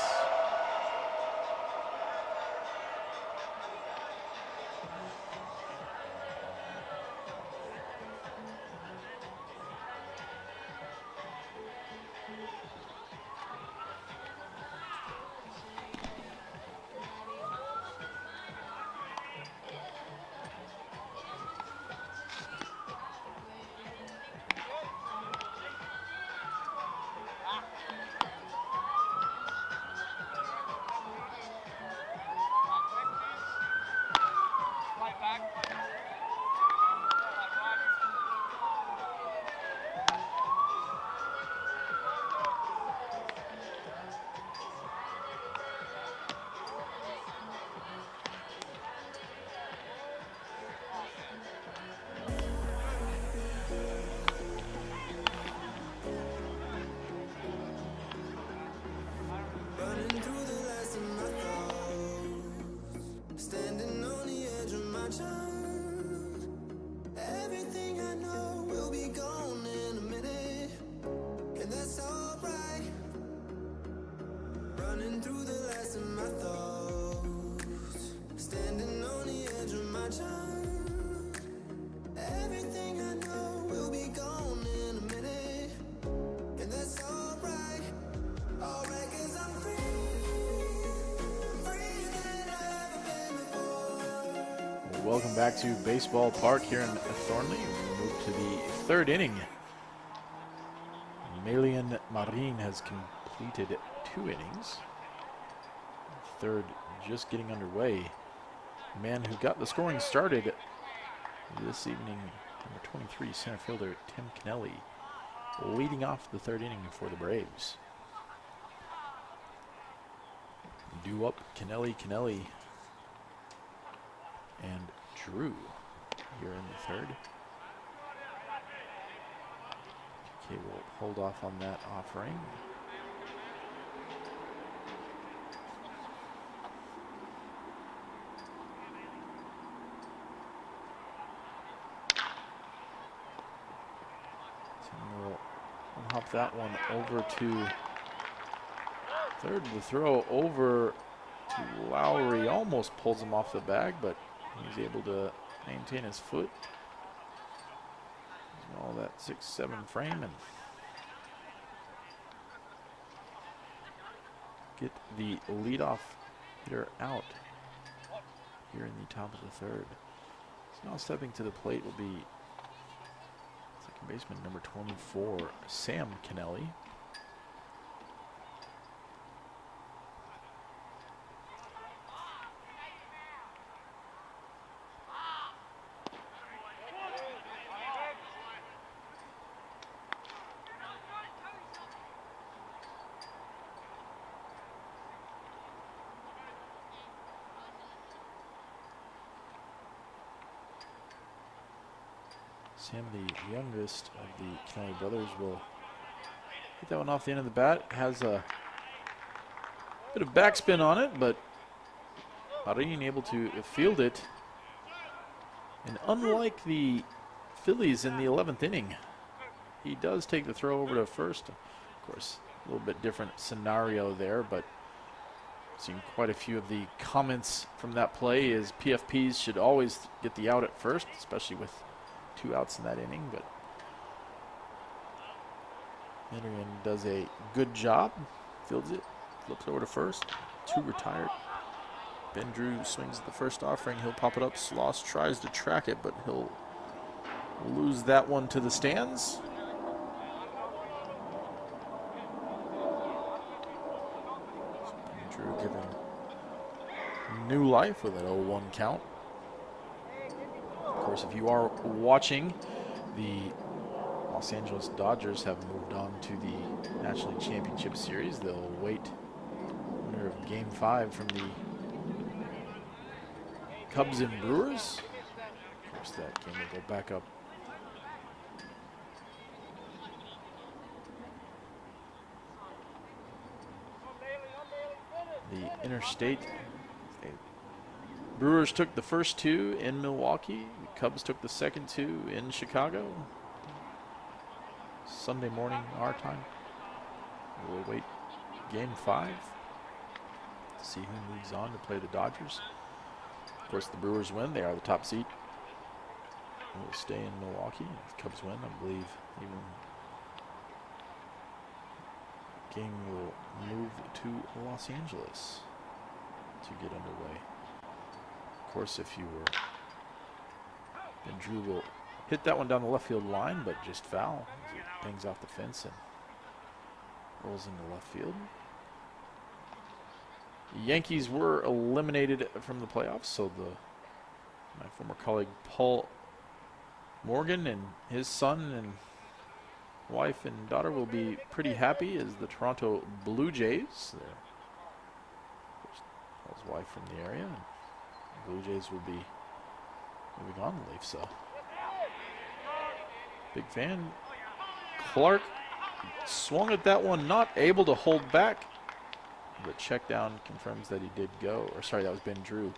Running through the last of my thoughts, standing on the edge of my child. Everything I know will be gone in a minute, and that's alright. Running through the last of my thoughts, standing on the edge of my child. Everything I know will be gone in a minute, and that's alright. Alright, 'cause I'm free, freer than I've ever been before. Welcome back to Baseball Park here in Thornley. We move to the third inning. Malian Marine has completed 2 innings. Third just getting underway. The man who got the scoring started this evening, number 23 center fielder Tim Kennelly, leading off the third inning for the Braves. Due up, Kennelly, and Drew here in the third. Okay, we'll hold off on that offering. So we'll hop that one over to third. The throw over Lowry almost pulls him off the bag, but he's able to maintain his foot. All that 6'7" frame and get the leadoff hitter out here in the top of the third. So now stepping to the plate will be second baseman number 24, Sam Kennelly. Sam, the youngest of the Kennelly brothers, will hit that one off the end of the bat. Has a bit of backspin on it, but Carine able to field it. And unlike the Phillies in the 11th inning, he does take the throw over to first. Of course, a little bit different scenario there, but seen quite a few of the comments from that play is PFPs should always get the out at first, especially with 2 outs in that inning, but Adrian does a good job, fields it, flips over to first, 2 retired. Ben Drew swings at the first offering, he'll pop it up, Sloss tries to track it, but he'll lose that one to the stands. So Ben Drew given new life with an 0-1 count. Of course, if you are watching, the Los Angeles Dodgers have moved on to the National League Championship Series. They'll wait winner of Game 5 from the Cubs and Brewers. Of course, that game will go back up. The interstate. Brewers took the first 2 in Milwaukee. The Cubs took the second 2 in Chicago. Sunday morning, our time. We'll wait Game 5 to see who moves on to play the Dodgers. Of course, the Brewers win. They are the top seed. We'll stay in Milwaukee. If the Cubs win, I believe even the game will move to Los Angeles to get underway. Of course, if you were, Ben Drew will hit that one down the left field line, but just foul as it bangs off the fence and rolls into left field. The Yankees were eliminated from the playoffs, so my former colleague Paul Morgan and his son and wife and daughter will be pretty happy as the Toronto Blue Jays, Paul's wife from the area, and the Blue Jays will be moving on to leave, so big fan. Clark swung at that one, not able to hold back. The check down confirms that he did go. Or sorry, that was Ben Drew.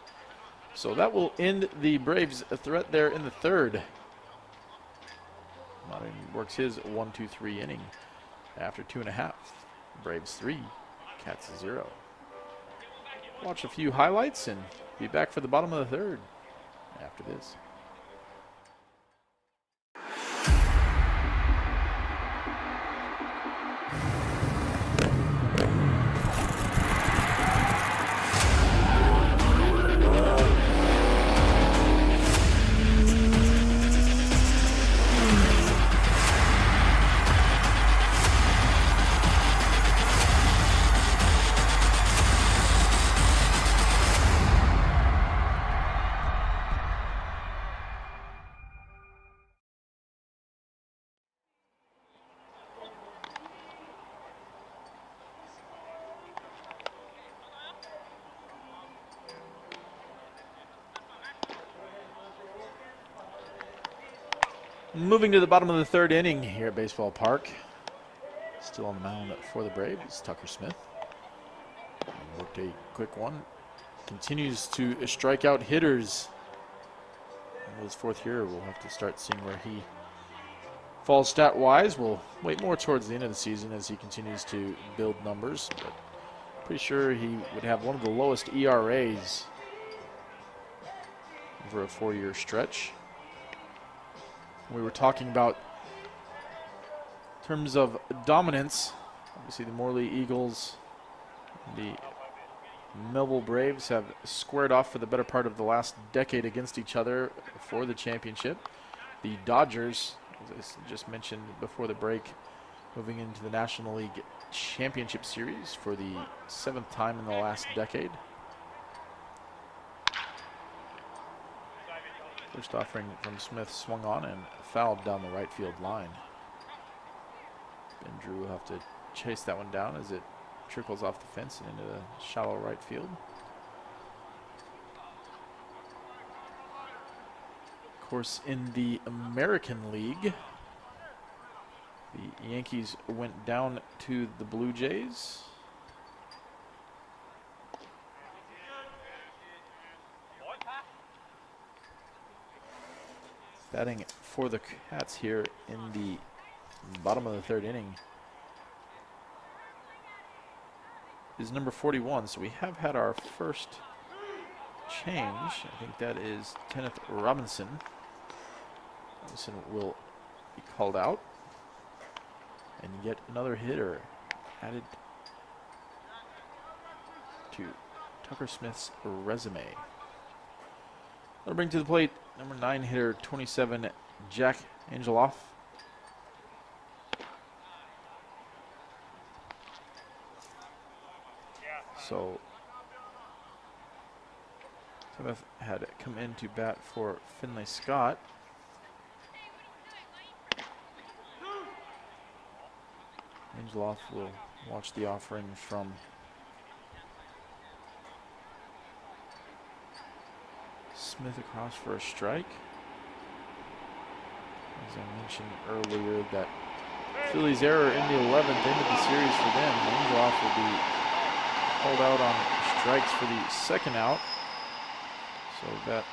So that will end the Braves' threat there in the third. Martin works his 1-2-3 inning after 2.5. Braves 3, Cats 0. Watch a few highlights and be back for the bottom of the third after this. Moving to the bottom of the third inning here at Baseball Park. Still on the mound for the Braves, Tucker Smith. Worked a quick one. Continues to strike out hitters. In his fourth year, we'll have to start seeing where he falls stat-wise. We'll wait more towards the end of the season as he continues to build numbers. But Pretty sure he would have one of the lowest ERAs over a 4-year stretch. We were talking about in terms of dominance. Obviously, the Morley Eagles, the Melville Braves have squared off for the better part of the last decade against each other for the championship. The Dodgers, as I just mentioned before the break, moving into the National League Championship Series for the 7th time in the last decade. First offering from Smith swung on and fouled down the right field line. Ben Drew will have to chase that one down as it trickles off the fence and into the shallow right field. Of course, in the American League, the Yankees went down to the Blue Jays. Batting for the Cats here in the bottom of the 3rd inning is number 41. So we have had our first change. I think that is Kenneth Robinson. Robinson will be called out. And yet another hitter added to Tucker Smith's resume. I'll bring to the plate number 9 hitter, 27, Jack Angeloff. So Smith had come in to bat for Finlay Scott. Angeloff will watch the offering from Smith across for a strike. As I mentioned earlier, that Phillies error in the 11th end of the series for them. Angeloff will be called out on strikes for the 2nd out. So that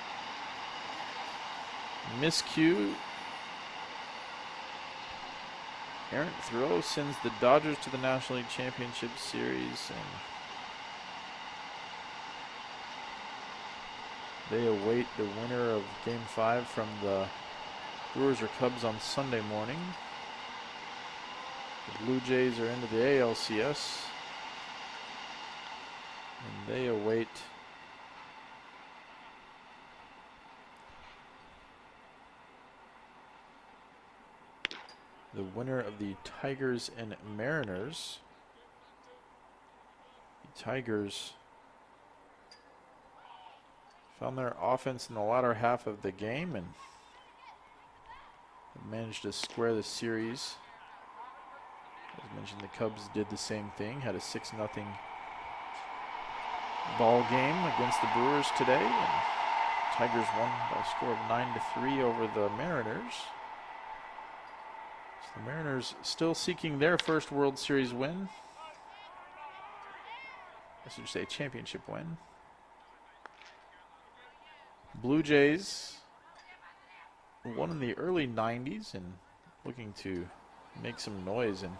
miscue. Errant throw sends the Dodgers to the National League Championship Series, and they await the winner of Game 5 from the Brewers or Cubs on Sunday morning. The Blue Jays are into the ALCS, and they await the winner of the Tigers and Mariners. The Tigers found their offense in the latter half of the game and managed to square the series. As mentioned, the Cubs did the same thing, had a 6-0 ball game against the Brewers today. And Tigers won by a score of 9-3 over the Mariners. The Mariners still seeking their first World Series win. I should say championship win. Blue Jays won in the early 90s and looking to make some noise. And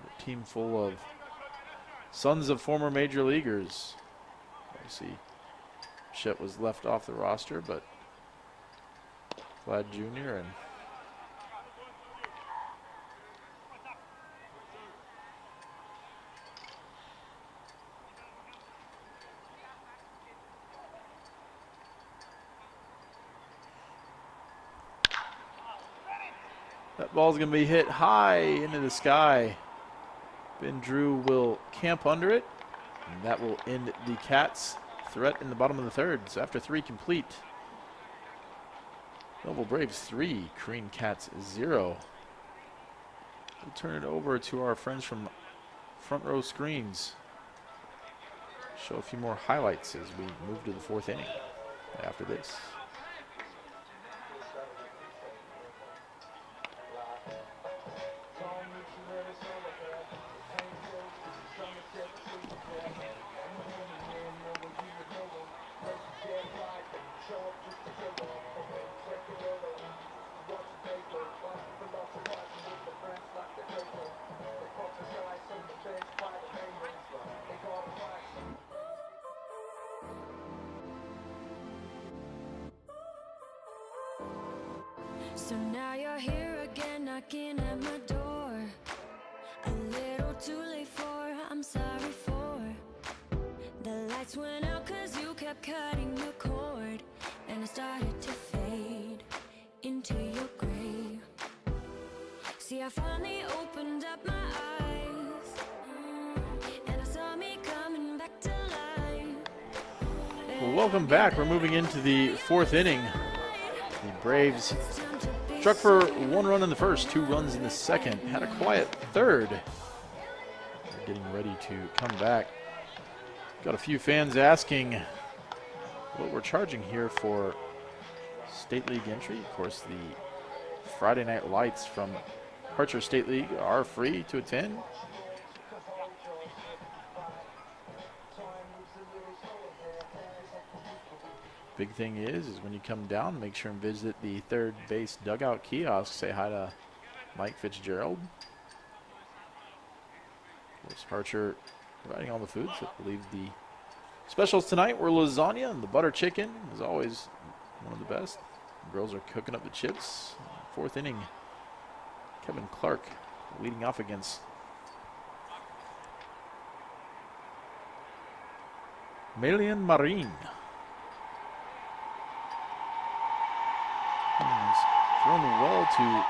a team full of sons of former major leaguers. Obviously, Chet was left off the roster, but Vlad Jr. and that ball's going to be hit high into the sky. Ben Drew will camp under it, and that will end the Cats' threat in the bottom of the 3rd. So after 3 complete, Melville Braves 3, Carine Cats 0. We'll turn it over to our friends from Front Row Screens. Show a few more highlights as we move to the 4th inning after this. So now you're here again, knocking at my door. A little too late for, I'm sorry for. The lights went out 'cause you kept cutting the cord, and I started to fade into your gray. See, I finally opened up my eyes, and I saw me coming back to life. Well, welcome back. We're moving into the fourth inning. The Braves struck for 1 run in the first, 2 runs in the second. Had a quiet third. They're getting ready to come back. Got a few fans asking what we're charging here for State League entry. Of course, the Friday Night Lights from Harcher State League are free to attend. Big thing is when you come down, make sure and visit the third base dugout kiosk. Say hi to Mike Fitzgerald. Of course, Harcher providing all the foods. I believe the specials tonight were lasagna and the butter chicken is always one of the best. The girls are cooking up the chips. Fourth inning, Kevin Clark leading off against Melian Marine. He's thrown well to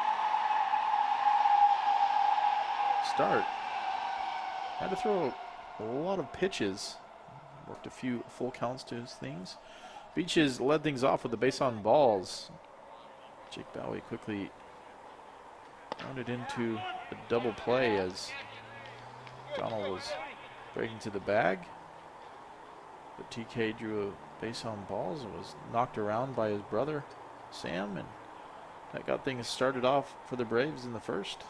start. Had to throw a lot of pitches. Worked a few full counts to his things. Beaches led things off with the base on balls. Jake Bowie quickly rounded into a double play as Donald was breaking to the bag. But TK drew a base on balls and was knocked around by his brother Sam, and that got things started off for the Braves in the first.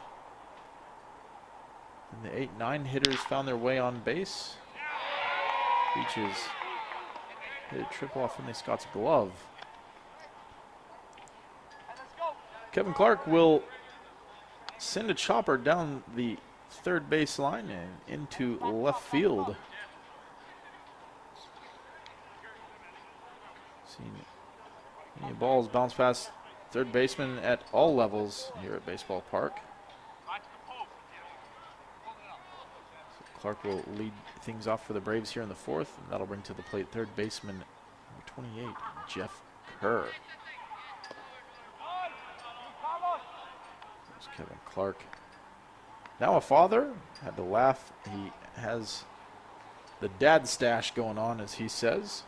And the 8-9 hitters found their way on base. Beaches hit a triple off Finley Scott's glove. Kevin Clark will send a chopper down the third base line and into left field. Seeing many balls bounce past third baseman at all levels here at Baseball Park. So Clark will lead things off for the Braves here in the fourth, and that'll bring to the plate third baseman number 28, Jeff Kerr. There's Kevin Clark. Now a father, had to laugh. He has the dad stash going on, as he says.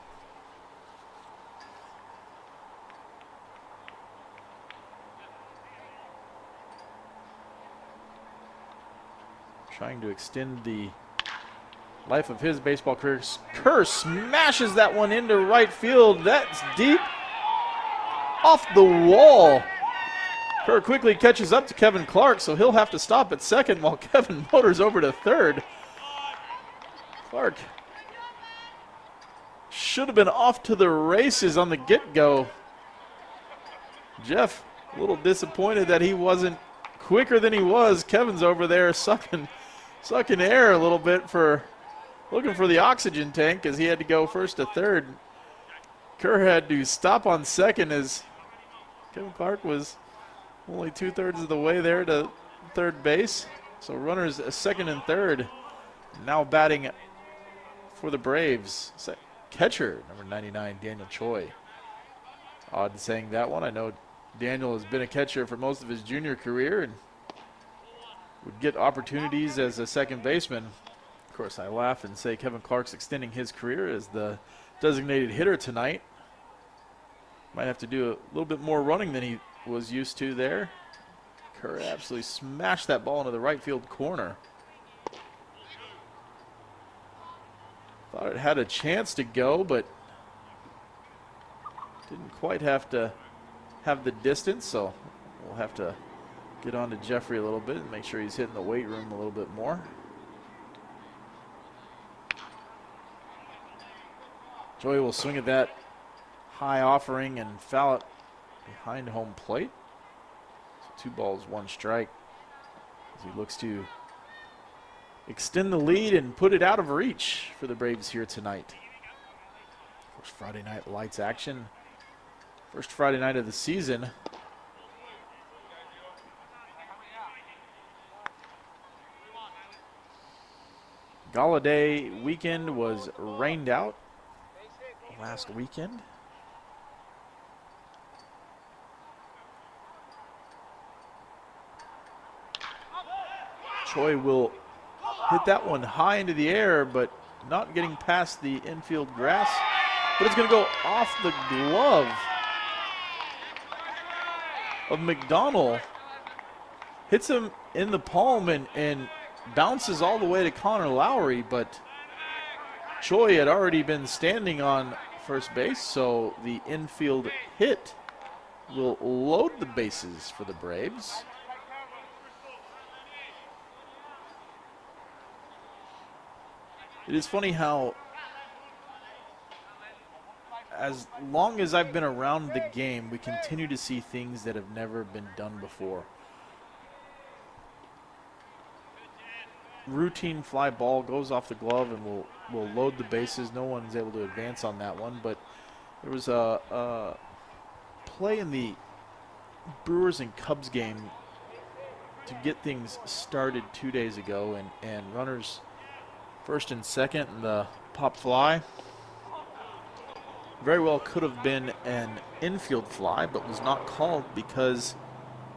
Trying to extend the life of his baseball career. Kerr smashes that one into right field. That's deep. Off the wall. Kerr quickly catches up to Kevin Clark, so he'll have to stop at second while Kevin motors over to third. Clark should have been off to the races on the get-go. Jeff, a little disappointed that he wasn't quicker than he was. Kevin's over there sucking air a little bit, for looking for the oxygen tank, as he had to go first to third. Kerr had to stop on second as Kevin Clark was only 2/3 of the way there to third base. So runners second and third. Now batting for the Braves, catcher number 99, Daniel Choi. Odd saying that one. I know Daniel has been a catcher for most of his junior career and would get opportunities as a second baseman. Of course, I laugh and say Kevin Clark's extending his career as the designated hitter tonight. Might have to do a little bit more running than he was used to there. Kerr absolutely smashed that ball into the right field corner. Thought it had a chance to go, but didn't quite have to have the distance, so we'll have to get on to Jeffrey a little bit and make sure he's hitting the weight room a little bit more. Joey will swing at that high offering and foul it behind home plate. So 2 balls, 1 strike as he looks to extend the lead and put it out of reach for the Braves here tonight. Of course, Friday Night Lights action. First Friday night of the season. Galladay weekend was rained out last weekend. Choi will hit that one high into the air, but not getting past the infield grass. But it's going to go off the glove of McDonald. Hits him in the palm and bounces all the way to Connor Lowry, but Choi had already been standing on first base, so the infield hit will load the bases for the Braves. It is funny how, as long as I've been around the game, we continue to see things that have never been done before. Routine fly ball goes off the glove and will load the bases. No one's able to advance on that one, but there was a play in the Brewers and Cubs game to get things started 2 days ago, and runners first and second, and the pop fly very well could have been an infield fly, but was not called because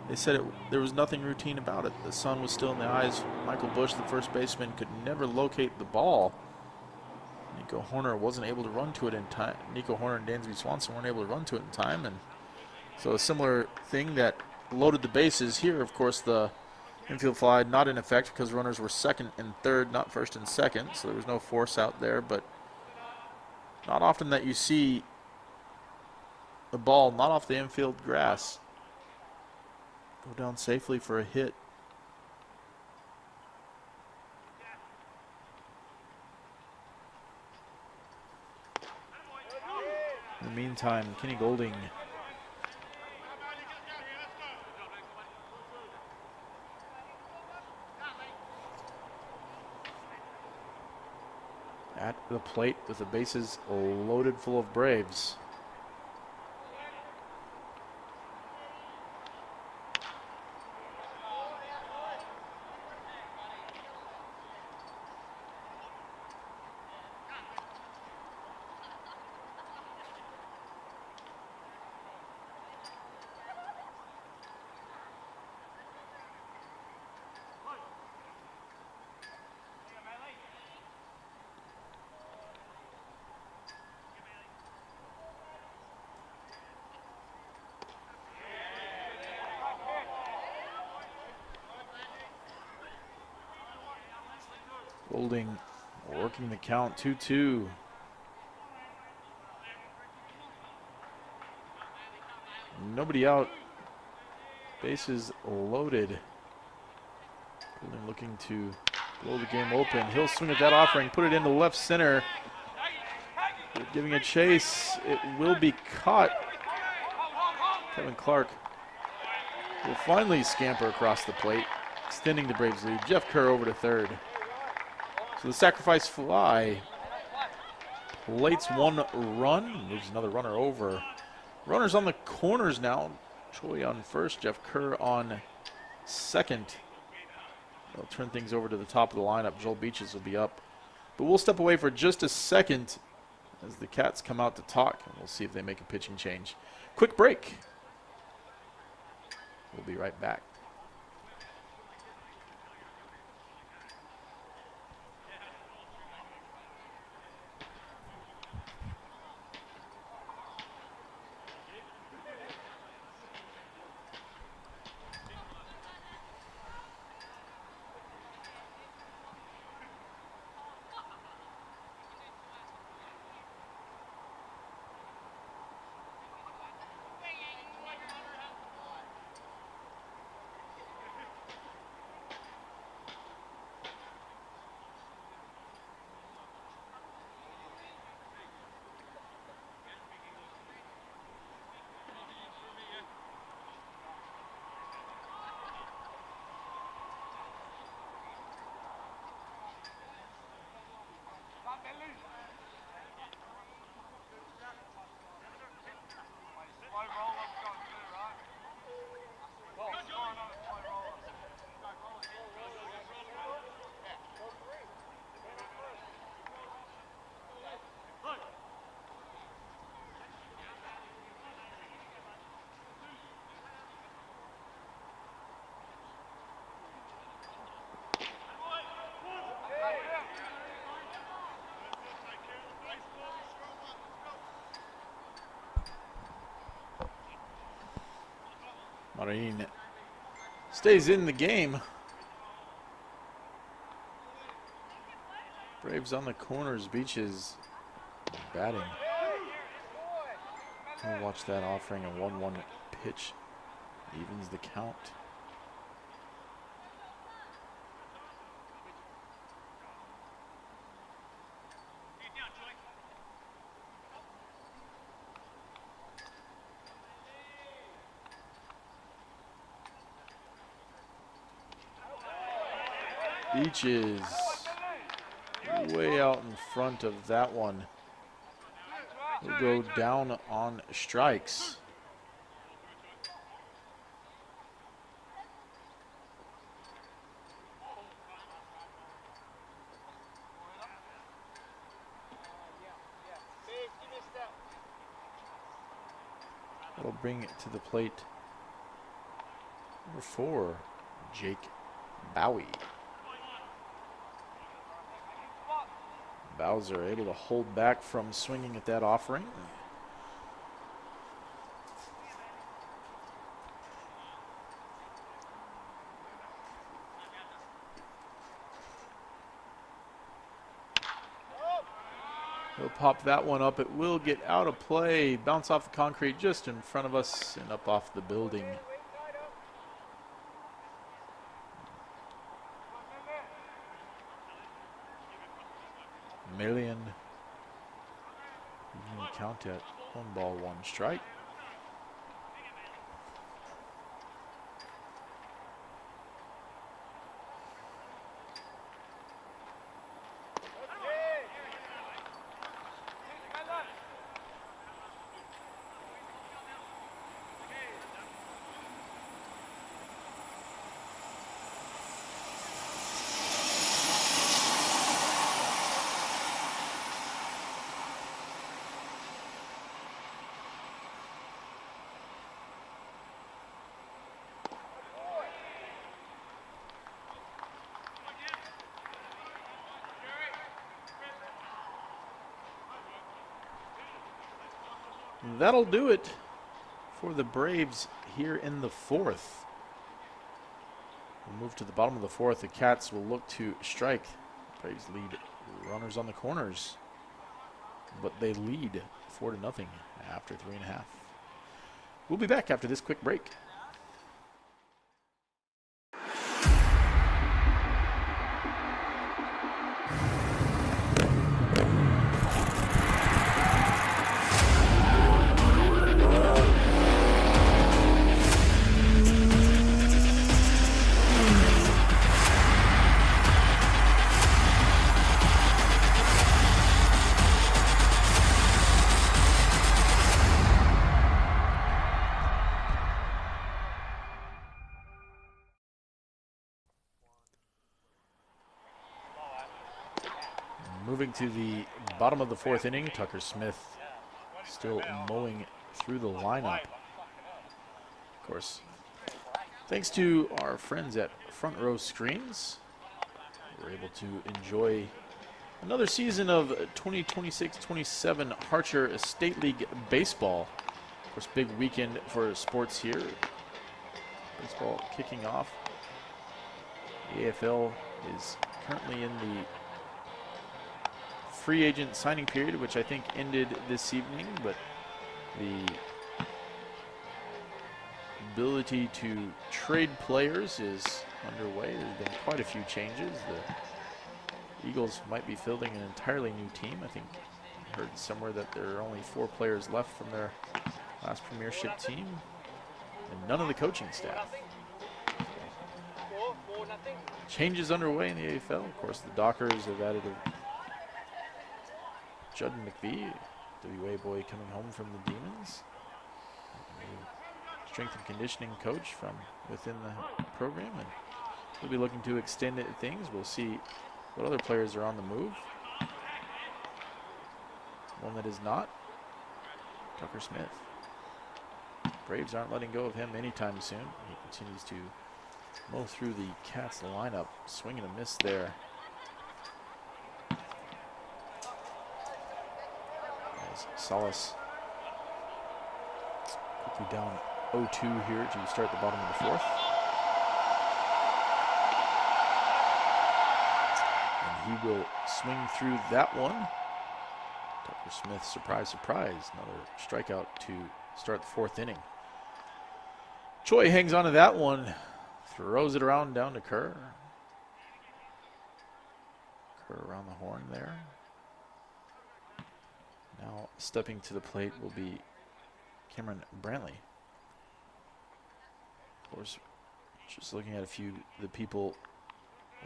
they said there was nothing routine about it. The sun was still in the eyes. Michael Bush, the first baseman, could never locate the ball. Nico Horner wasn't able to run to it in time. Nico Horner and Dansby Swanson weren't able to run to it in time, and so a similar thing that loaded the bases here. Of course, the infield fly not in effect because runners were second and third, not first and second, so there was no force out there. But not often that you see the ball not off the infield grass go down safely for a hit. In the meantime, Kenny Golding at the plate with the bases loaded full of Braves. Golding working the count, 2-2. Nobody out. Bases loaded. Golding looking to blow the game open. He'll swing at that offering, put it into left center. They're giving a chase. It will be caught. Kevin Clark will finally scamper across the plate, extending the Braves lead. Jeff Kerr over to third. So the sacrifice fly plates one run, moves another runner over. Runners on the corners now. Choi on first, Jeff Kerr on second. They'll turn things over to the top of the lineup. Joel Beaches will be up. But we'll step away for just a second as the Cats come out to talk, and we'll see if they make a pitching change. Quick break. We'll be right back. Carine stays in the game. Braves on the corners. Beaches batting. We'll watch that, offering a 1-1 pitch. Evens the count. Beaches way out in front of that one. Will go down on strikes. That'll bring it to the plate. Number 4, Jake Bowie. Bowser able to hold back from swinging at that offering. He'll pop that one up. It will get out of play. Bounce off the concrete just in front of us and up off the building. Million. You can count at 1 ball, 1 strike. That'll do it for the Braves here in the 4th. We'll move to the bottom of the 4th. The Cats will look to strike. Braves lead runners on the corners, but they lead 4-0 after 3.5. We'll be back after this quick break. Moving to the bottom of the 4th inning, Tucker Smith still mowing through the lineup. Of course, thanks to our friends at Front Row Screens, we're able to enjoy another season of 2026-27 Harcher State League Baseball. Of course, big weekend for sports here. Baseball kicking off. The AFL is currently in the free agent signing period, which I think ended this evening, but the ability to trade players is underway. There's been quite a few changes. The Eagles might be fielding an entirely new team. I think I heard somewhere that there are only 4 players left from their last premiership team, and none of the coaching staff. Changes underway in the AFL. Of course, the Dockers have added a Judd McVie, WA boy coming home from the Demons. A strength and conditioning coach from within the program, and we'll be looking to extend things. We'll see what other players are on the move. One that is not, Tucker Smith. Braves aren't letting go of him anytime soon. He continues to mow through the Cats lineup. Swing and a miss there. As Salas quickly down 0-2 here to start the bottom of the fourth. And he will swing through that one. Tucker Smith, surprise, surprise. Another strikeout to start the fourth inning. Choi hangs on to that one. Throws it around down to Kerr. Kerr around the horn there. Now stepping to the plate will be Cameron Brantley. Of course, just looking at a few of the people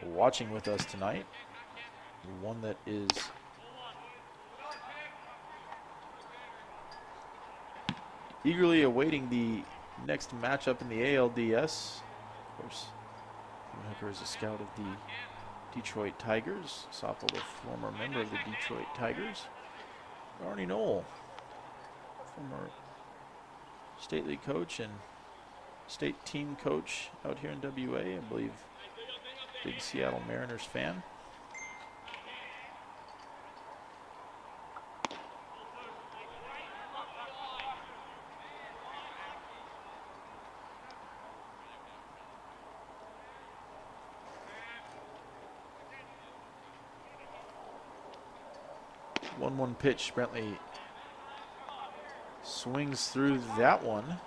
watching with us tonight. One that is eagerly awaiting the next matchup in the ALDS. Of course, Hooker is a scout of the Detroit Tigers. Softball, a former member of the Detroit Tigers. Arnie Knoll, former state league coach and state team coach out here in WA. I believe big Seattle Mariners fan. One pitch. Brantley swings through that one.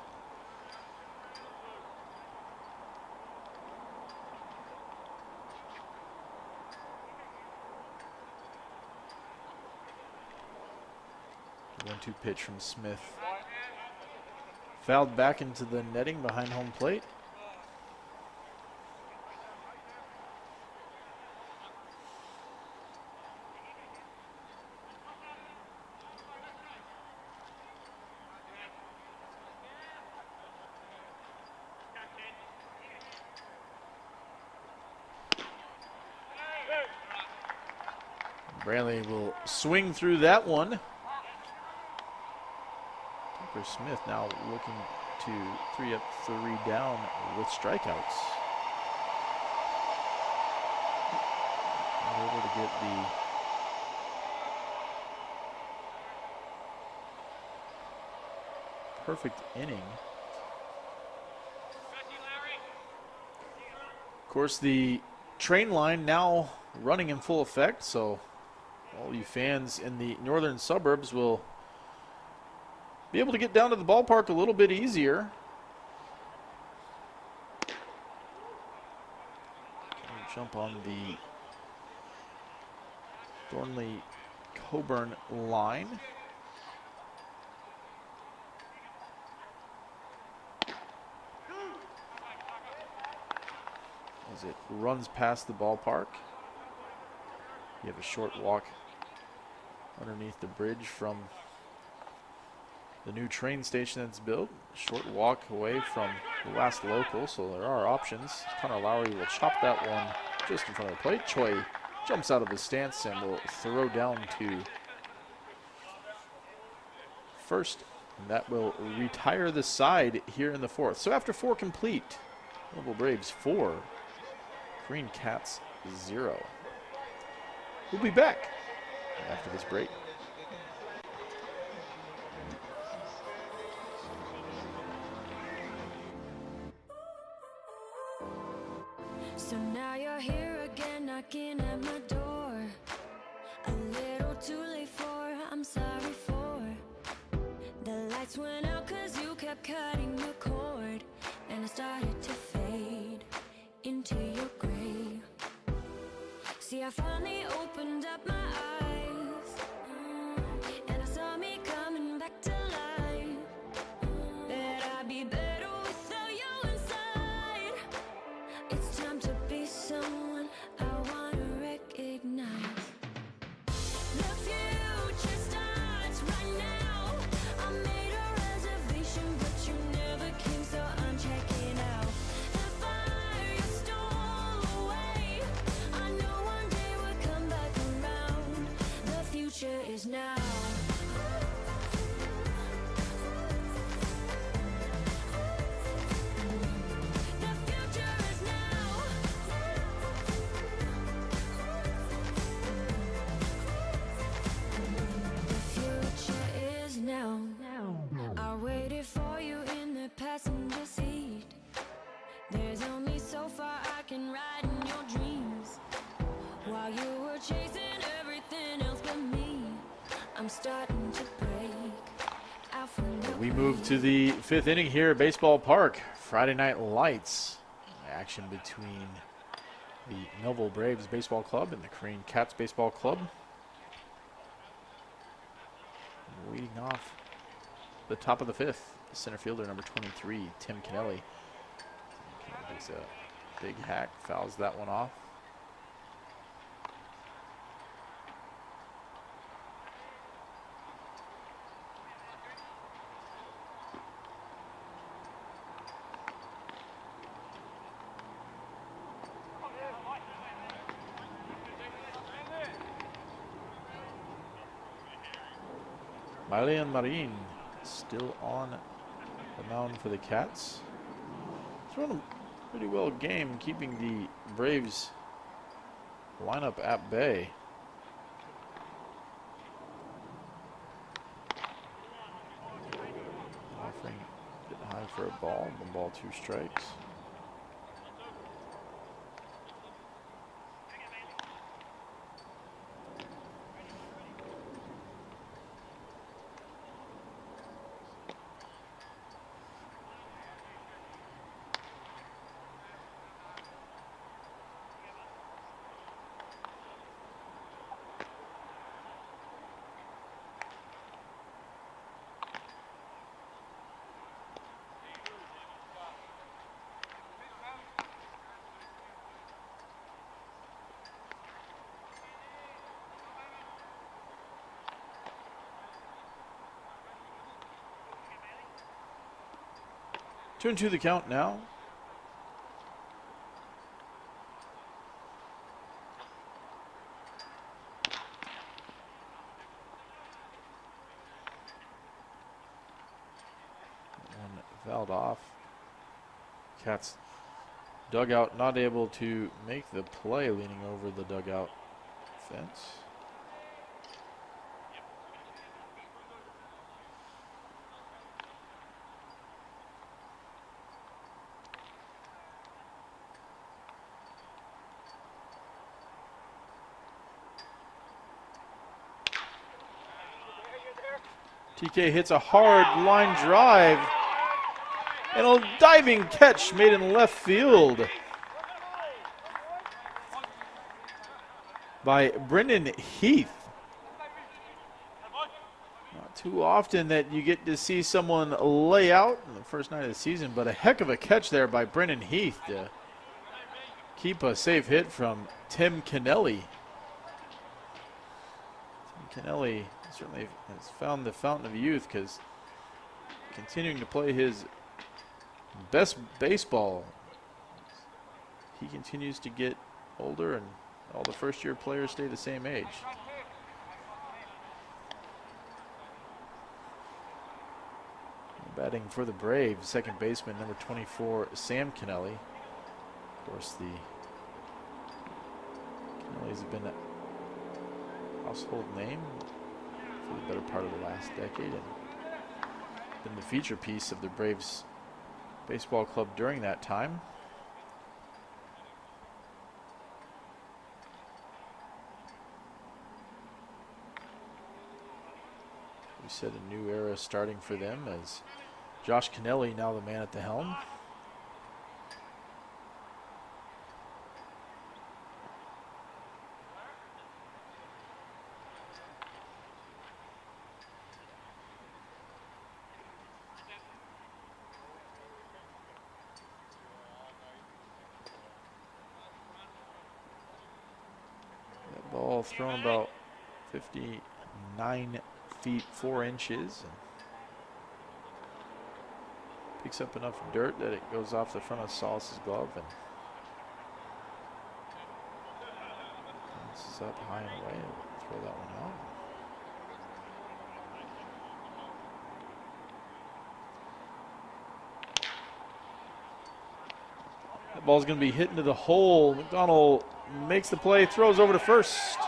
The 1-2 pitch from Smith. Fouled back into the netting behind home plate. Brantley will swing through that one. Tucker Smith now looking to 3 up, 3 down with strikeouts. And able to get the perfect inning. Of course, the train line now running in full effect, so all you fans in the northern suburbs will be able to get down to the ballpark a little bit easier. Jump on the Thornley-Coburn line. As it runs past the ballpark. You have a short walk underneath the bridge from the new train station that's built. Short walk away from the last local, so there are options. Connor Lowry will chop that one just in front of the plate. Choi jumps out of his stance and will throw down to first. And that will retire the side here in the fourth. So after 4 complete, Louisville Braves 4, Green Cats 0. We'll be back after this break. So now you're here again, knocking at my door. A little too late for, I'm sorry for. The lights went out 'cause you kept cutting the cord, and I started to fade into your gray. See, I finally opened up my eyes, and I saw me coming back to life. That I'd be better without you inside. It's time to be someone I wanna recognize. The future starts right now. I made a reservation, but you never came, so I'm checking out. The fire you stole away, I know one day we'll come back around. The future is now. The future is now. The future is now. I waited for you in the past We move to the 5th inning here at Baseball Park. Friday Night Lights. Action between the Millville Braves Baseball Club and the Carine Cats Baseball Club. Leading off the top of the 5th, the center fielder, number 23, Tim Kennelly. Takes a big hack, fouls that one off. Marlene Marine still on the mound for the Cats. Throwing a pretty well game, keeping the Braves lineup at bay. Offering a bit high for a ball, 1 ball, 2 strikes. Two and two the count now. One fouled off. Cats dugout not able to make the play, leaning over the dugout fence. TK hits a hard line drive. And a diving catch made in left field by Brendan Heath. Not too often that you get to see someone lay out in the first night of the season, but a heck of a catch there by Brendan Heath to keep a safe hit from Tim Kennelly. Tim Kennelly certainly has found the fountain of youth, because continuing to play his best baseball, he continues to get older, and all the first-year players stay the same age. Batting for the Braves, second baseman, number 24, Sam Kennelly. Of course, the Kennellys have been a household name for the better part of the last decade, and been the feature piece of the Braves baseball club during that time. We said a new era starting for them, as Josh Kennelly now the man at the helm. Ball thrown about 59 feet 4 inches, and picks up enough dirt that it goes off the front of Salas's glove, and this is up high and away, and throw that one out. That ball's going to be hit into the hole. McDonald makes the play, throws over to first.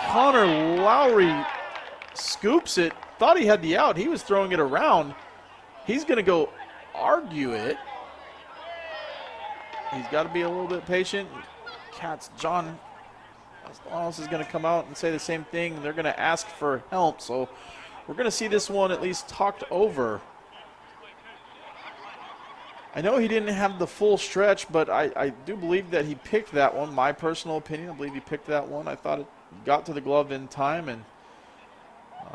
Connor Lowry scoops it. Thought he had the out. He was throwing it around. He's going to go argue it. He's got to be a little bit patient. Cats, John else is going to come out and say the same thing. They're going to ask for help. So we're going to see this one at least talked over. I know he didn't have the full stretch, but I do believe that he picked that one. My personal opinion, I believe he picked that one. I thought it got to the glove in time, and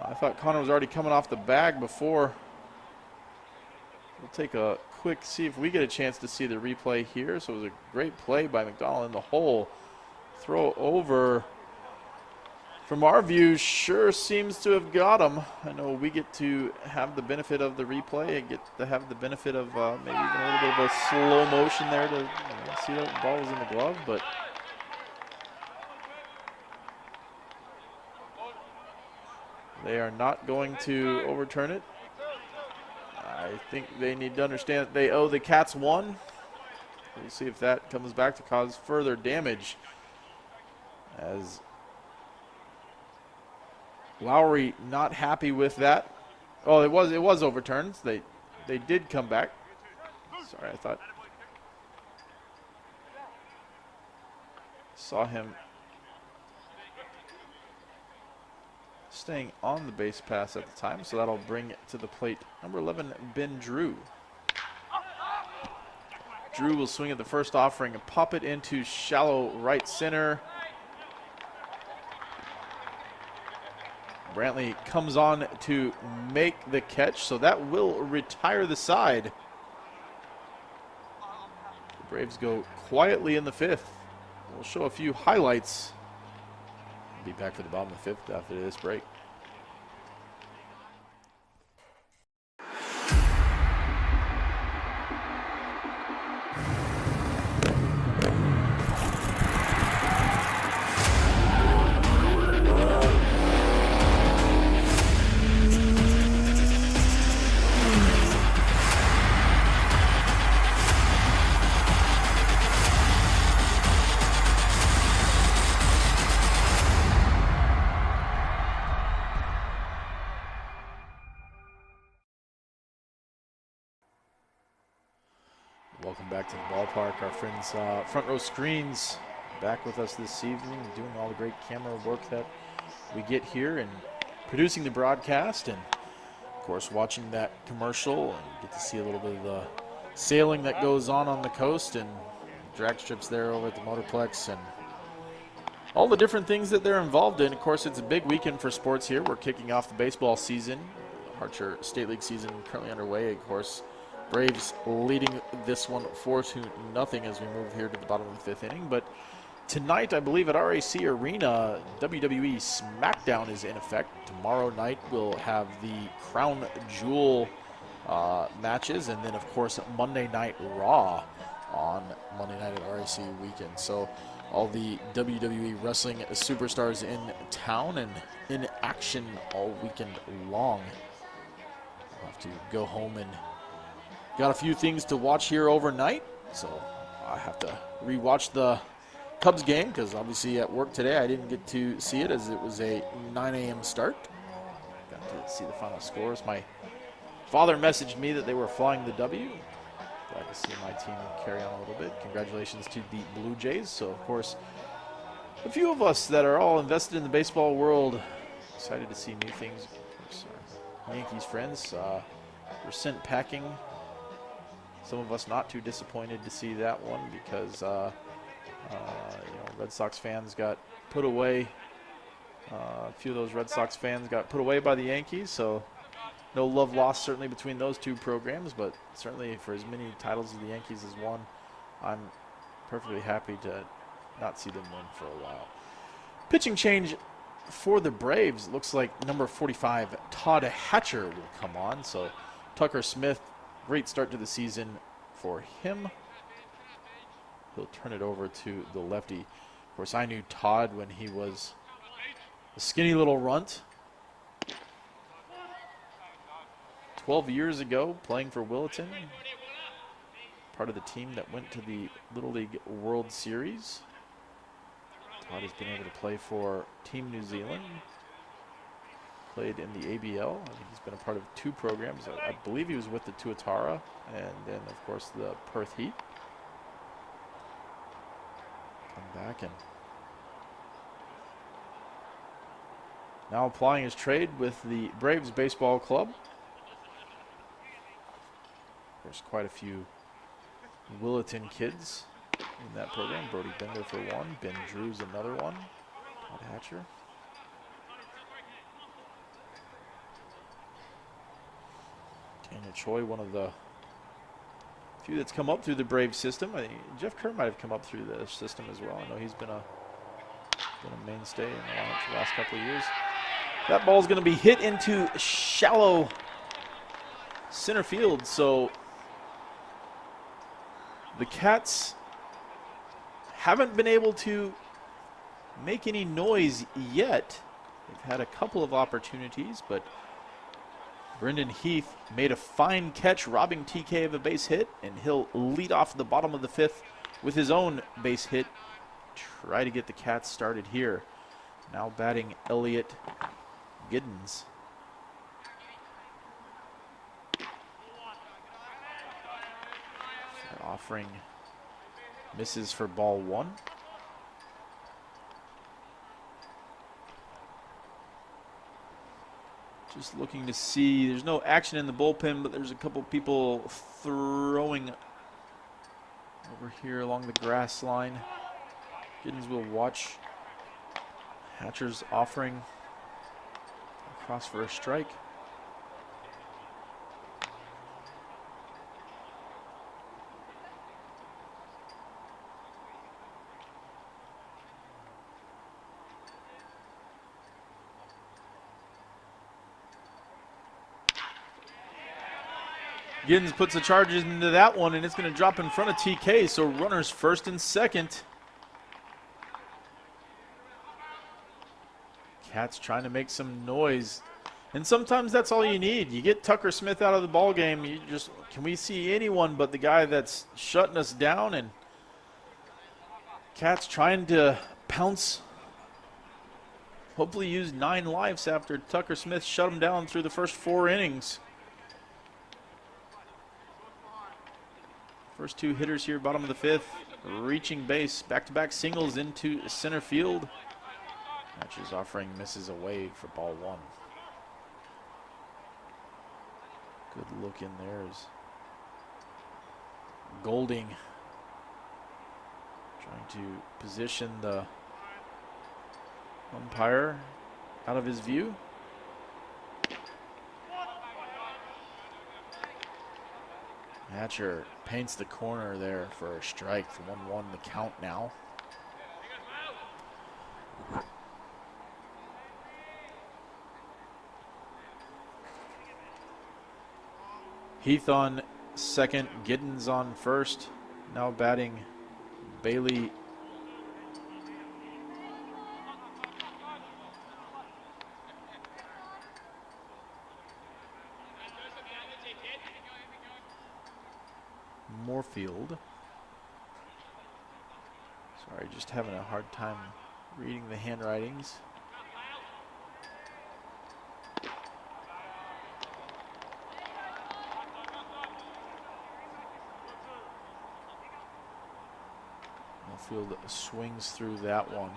I thought Connor was already coming off the bag before. We'll take a quick see if we get a chance to see the replay here. So it was a great play by McDonald in the hole. Throw over. From our view, sure seems to have got him. I know we get to have the benefit of the replay and get to have the benefit of maybe even a little bit of a slow motion there to see that the ball was in the glove, but they are not going to overturn it. I think they need to understand that they owe the Cats one. We'll see if that comes back to cause further damage, as Lowry not happy with that. Oh, it was overturned. They did come back. Sorry, I thought saw him staying on the base pass at the time, so that'll bring it to the plate. Number 11, Ben Drew. Drew will swing at the first offering and pop it into shallow right center. Brantley comes on to make the catch, so that will retire the side. The Braves go quietly in the fifth. We'll show a few highlights. Be back for the bottom of the fifth after this break. Welcome back to the ballpark. Our friends Front Row Screens back with us this evening, doing all the great camera work that we get here and producing the broadcast, and of course watching that commercial and get to see a little bit of the sailing that goes on the coast and drag strips there over at the Motorplex and all the different things that they're involved in. Of course, it's a big weekend for sports here. We're kicking off the baseball season. Harcher State League season currently underway, of course. Braves leading this one 4-0 as we move here to the bottom of the fifth inning. But tonight, I believe at RAC Arena, WWE SmackDown is in effect. Tomorrow night, we'll have the Crown Jewel matches. And then, of course, Monday Night Raw on Monday night at RAC weekend. So all the WWE wrestling superstars in town and in action all weekend long. I'll have to go home and got a few things to watch here overnight, so I have to rewatch the Cubs game because obviously at work today I didn't get to see it as it was a 9 a.m. start. Got to see the final scores. My father messaged me that they were flying the W. Glad to see my team carry on a little bit. Congratulations to the Blue Jays. So, of course, a few of us that are all invested in the baseball world excited to see new things. Of course, our Yankees friends were sent packing. Some of us not too disappointed to see that one because Red Sox fans got put away. A few of those Red Sox fans got put away by the Yankees, so no love lost certainly between those two programs, but certainly for as many titles as the Yankees has won, I'm perfectly happy to not see them win for a while. Pitching change for the Braves. Looks like number 45, Todd Hatcher, will come on. So Tucker Smith, great start to the season for him. He'll turn it over to the lefty. Of course, I knew Todd when he was a skinny little runt 12 years ago, playing for Willetton. Part of the team that went to the Little League World Series. Todd has been able to play for Team New Zealand. Played in the ABL. I think he's been a part of two programs. I believe he was with the Tuatara and then, of course, the Perth Heat. Come back and now applying his trade with the Braves Baseball Club. There's quite a few Williton kids in that program. Brody Bender for one. Ben Drew's another one. Todd Hatcher. Tanya Choi, one of the few that's come up through the Braves system. I think Jeff Kerr might have come up through the system as well. I know he's been a mainstay in the lineup for the last couple of years. That ball's going to be hit into shallow center field. So the Cats haven't been able to make any noise yet. They've had a couple of opportunities, but Brendan Heath made a fine catch, robbing TK of a base hit, and he'll lead off the bottom of the fifth with his own base hit. Try to get the Cats started here. Now batting Elliot Giddens. Offering misses for ball one. Just looking to see, there's no action in the bullpen, but there's a couple people throwing over here along the grass line. Giddens will watch. Hatcher's offering across for a strike. Giddens puts the charges into that one, and it's going to drop in front of TK, so runners first and second. Cats trying to make some noise, and sometimes that's all you need. You get Tucker Smith out of the ball game. You just, can we see anyone but the guy that's shutting us down? And Cats trying to pounce, hopefully use 9 lives after Tucker Smith shut him down through the first 4 innings. First 2 hitters here, bottom of the fifth, reaching base, back-to-back singles into center field. Hatcher's offering misses away for ball one. Good look in there is Golding trying to position the umpire out of his view. Hatcher paints the corner there for a strike. 1-1 the count now. Heath on second, Giddens on first. Now batting Bailey. Moorfield. Sorry, just having a hard time reading the handwritings. Moorfield swings through that one.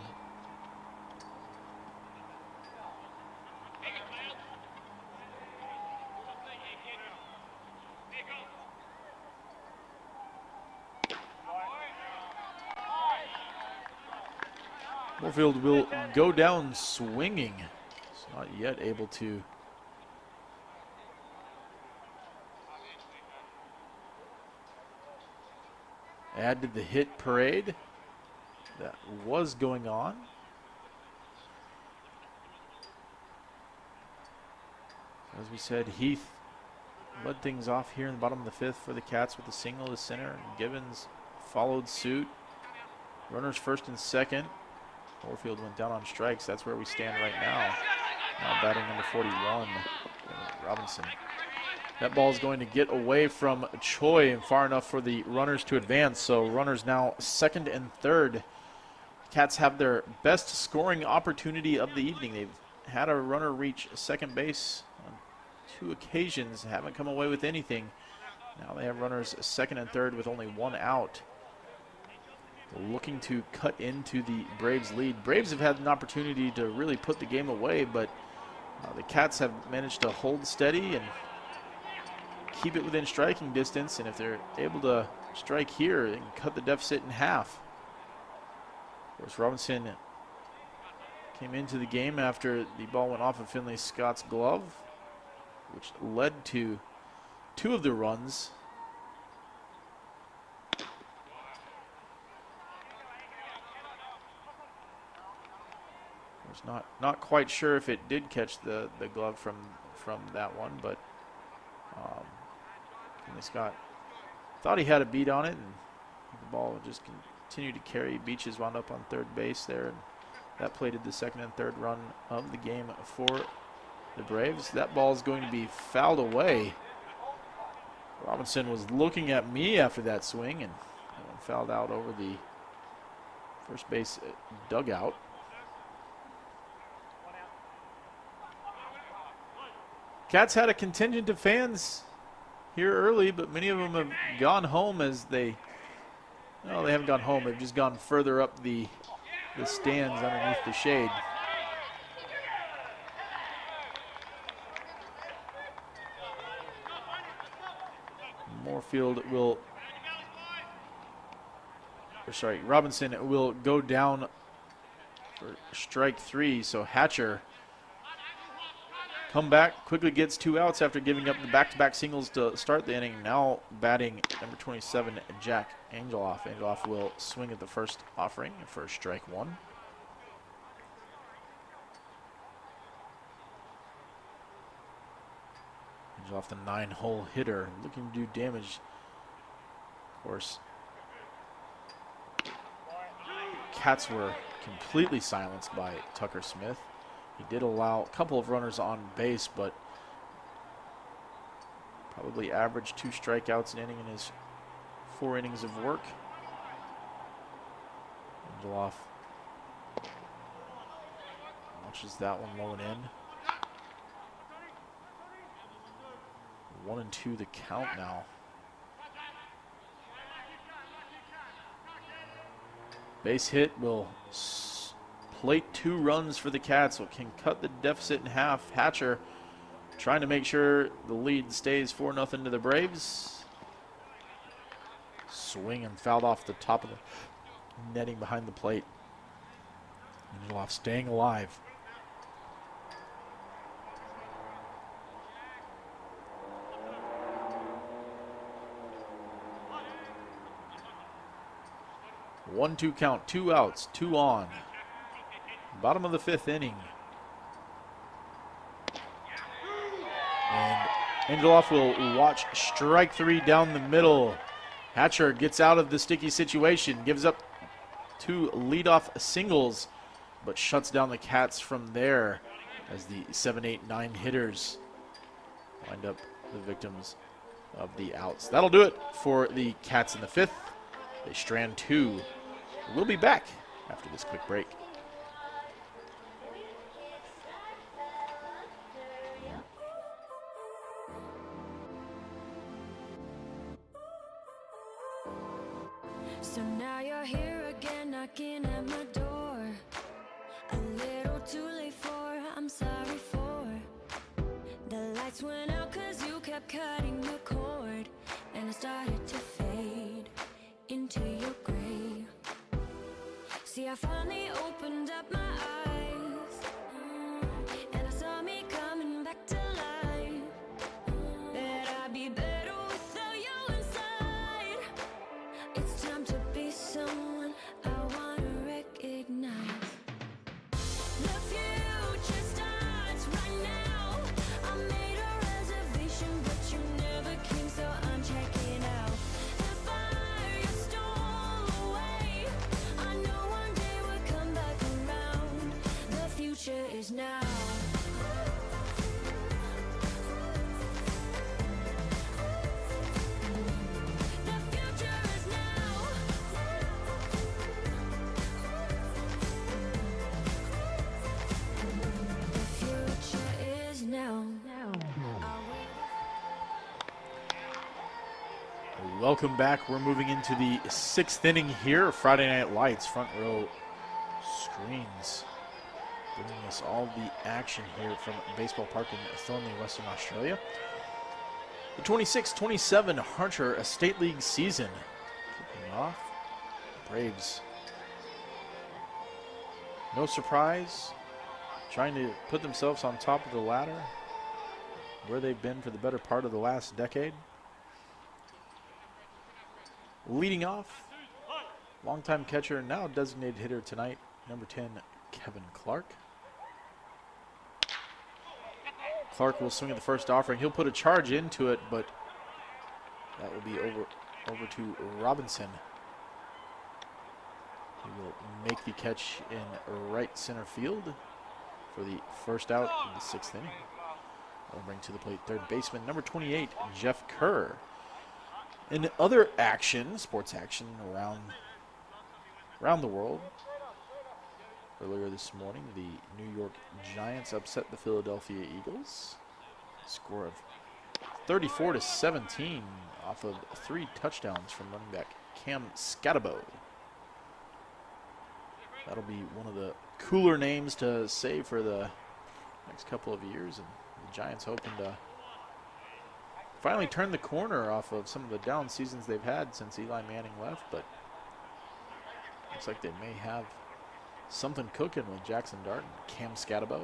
Moorfield will go down swinging. He's not yet able to add to the hit parade that was going on. As we said, Heath led things off here in the bottom of the fifth for the Cats with a single to center, and Gibbons followed suit. Runners first and second. Moorfield went down on strikes. That's where we stand right now. Now batting number 41, Robinson. That ball is going to get away from Choi and far enough for the runners to advance. So runners now second and third. Cats have their best scoring opportunity of the evening. They've had a runner reach second base on 2 occasions, haven't come away with anything. Now they have runners second and third with only 1 out. looking to cut into the Braves lead. Braves have had an opportunity to really put the game away, but the Cats have managed to hold steady and keep it within striking distance, and if they're able to strike here, they can cut the deficit in half. Of course, Robinson came into the game after the ball went off of Finley Scott's glove, which led to 2 of the runs. I was not quite sure if it did catch the glove from that one, but Finley Scott thought he had a beat on it, and the ball just continued to carry. Beaches wound up on third base there, and that plated the second and third run of the game for the Braves. That ball is going to be fouled away. Robinson was looking at me after that swing, and fouled out over the first base dugout. Cats had a contingent of fans here early, but many of them have gone home as they haven't gone home. They've just gone further up the stands underneath the shade. Robinson will go down for strike 3, so Hatcher come back, quickly gets 2 outs after giving up the back-to-back singles to start the inning. Now batting number 27, Jack Angeloff. Angeloff will swing at the first offering for strike 1. Angeloff, the 9-hole hitter, looking to do damage. Of course, Cats were completely silenced by Tucker Smith. He did allow a couple of runners on base, but probably averaged 2 strikeouts an inning in his 4 innings of work. Angeloff watches that one low and in. 1-2 the count now. Base hit will plate 2 runs for the Cats, so it can cut the deficit in half. Hatcher trying to make sure the lead stays 4-0 to the Braves. Swing and fouled off the top of the netting behind the plate. Angeloff staying alive. One-two count, 2 outs, 2 on. Bottom of the 5th inning. And Angeloff will watch strike 3 down the middle. Hatcher gets out of the sticky situation, gives up 2 leadoff singles, but shuts down the Cats from there as the 7, 8, 9 hitters wind up the victims of the outs. That'll do it for the Cats in the 5th. They strand 2. We'll be back after this quick break. So now you're here again, knocking at my door. A little too late for, I'm sorry for. The lights went out 'cause you kept cutting the cord, and I started to fade into your gray. See, I finally opened up my eyes, and I saw me coming back to life. That I'd be better without you inside. It's time to be someone I want to recognize. The future starts right now. I made a reservation, but you never came, so I'm checking out. The fire you stole away, I know one day we'll come back around. Welcome back. We're moving into the 6th inning here. Friday Night Lights, front row screens, bringing us all the action here from Baseball Park in Thornley, Western Australia. The 26-27 Harcher Estate League season kicking off. Braves, no surprise, trying to put themselves on top of the ladder where they've been for the better part of the last decade. Leading off, longtime catcher, now designated hitter tonight, number 10, Kevin Clark. Clark will swing at the first offering. He'll put a charge into it, but that will be over to Robinson. He will make the catch in right center field for the first out in the 6th inning. That'll bring to the plate third baseman, number 28, Jeff Kerr. In other action, sports action around the world, earlier this morning, the New York Giants upset the Philadelphia Eagles. A score of 34-17 off of 3 touchdowns from running back Cam Scatabo. That'll be one of the cooler names to say for the next couple of years, and the Giants hoping to finally turn the corner off of some of the down seasons they've had since Eli Manning left, but looks like they may have something cooking with Jackson Dart and Cam Scatabo.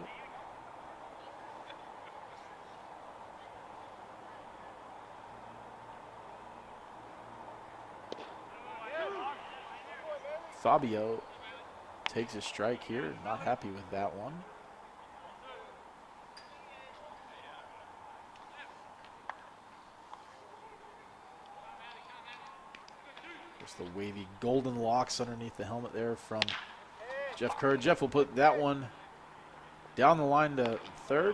Fabio takes a strike here, not happy with that one. There's the wavy golden locks underneath the helmet there from Jeff Kerr. Jeff will put that one down the line to third.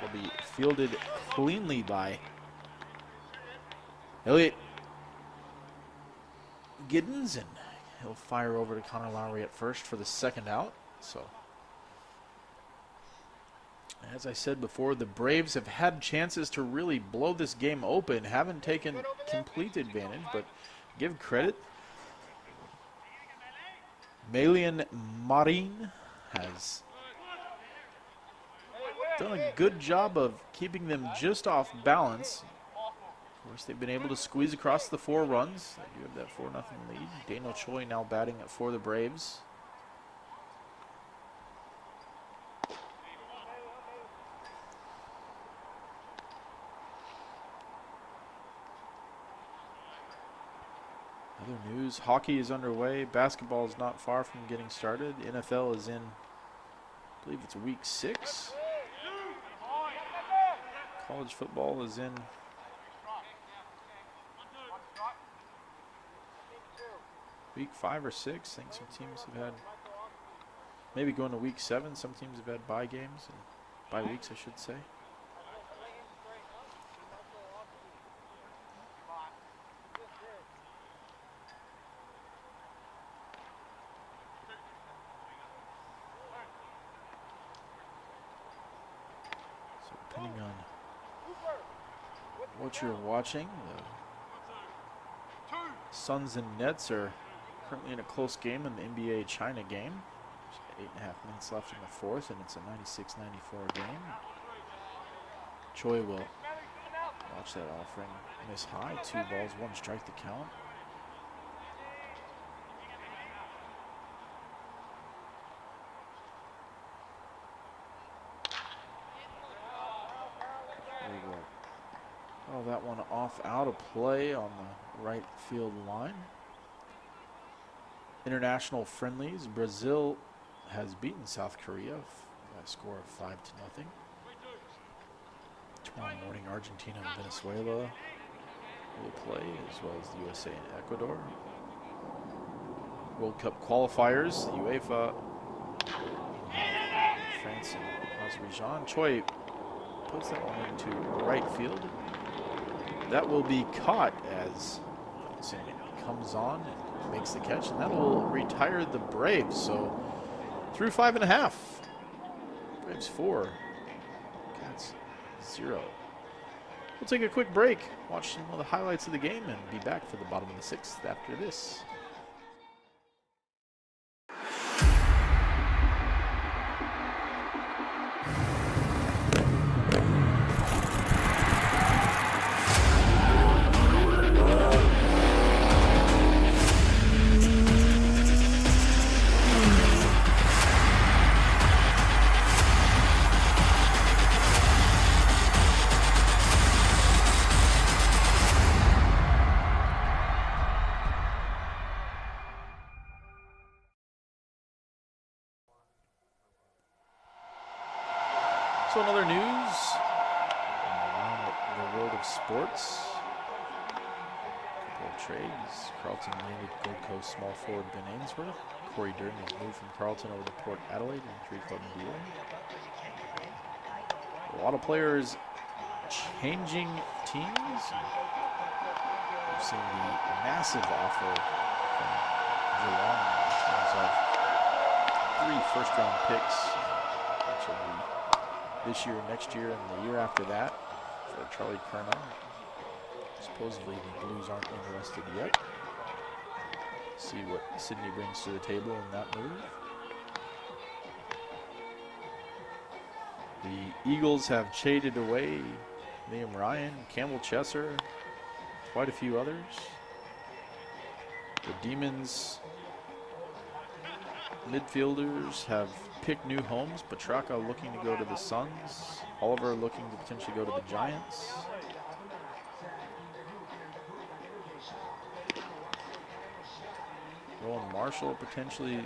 It'll be fielded cleanly by Elliot Giddens, and he'll fire over to Connor Lowry at first for the second out. So, as I said before, the Braves have had chances to really blow this game open, haven't taken complete advantage, but give credit. Malian Marin has done a good job of keeping them just off balance. Of course, they've been able to squeeze across the 4 runs. They do have that 4-0 lead. Daniel Choi now batting for the Braves. Other news, hockey is underway. Basketball is not far from getting started. NFL is in, I believe it's week 6. College football is in week 5 or 6. I think some teams have had, maybe going to week 7. Some teams have had bye games, and bye weeks, I should say. So depending on what you're watching, the Suns and Nets are currently in a close game in the NBA China game. There's 8.5 minutes left in the 4th, and it's a 96-94 game. Choi will watch that offering miss high. 2 balls, 1 strike to count. Oh, that one off out of play on the right field line. International friendlies. Brazil has beaten South Korea by a score of 5-0. Tomorrow morning, Argentina and Venezuela will play, as well as the USA and Ecuador. World Cup qualifiers, the UEFA, France and Azerbaijan. Choi puts that one into right field. That will be caught as Johnson comes on and makes the catch, and that will retire the Braves. So through 5.5. Braves 4, Cats 0. We'll take a quick break, watch some of the highlights of the game, and be back for the bottom of the 6th after this. So in other news around the world of sports, a couple of trades. Carlton landed Gold Coast small forward Ben Ainsworth. Corey Durden has moved from Carlton over to Port Adelaide in a 3-club deal. A lot of players changing teams. We've seen the massive offer from Geelong in terms of 3 first-round picks, which will be this year, next year, and the year after that for Charlie Carine. Supposedly the Blues aren't interested yet. See what Sydney brings to the table in that move. The Eagles have traded away Liam Ryan, Campbell Chesser, quite a few others. The Demons midfielders have picked new homes. Petrarca looking to go to the Suns. Oliver looking to potentially go to the Giants. Rowan Marshall potentially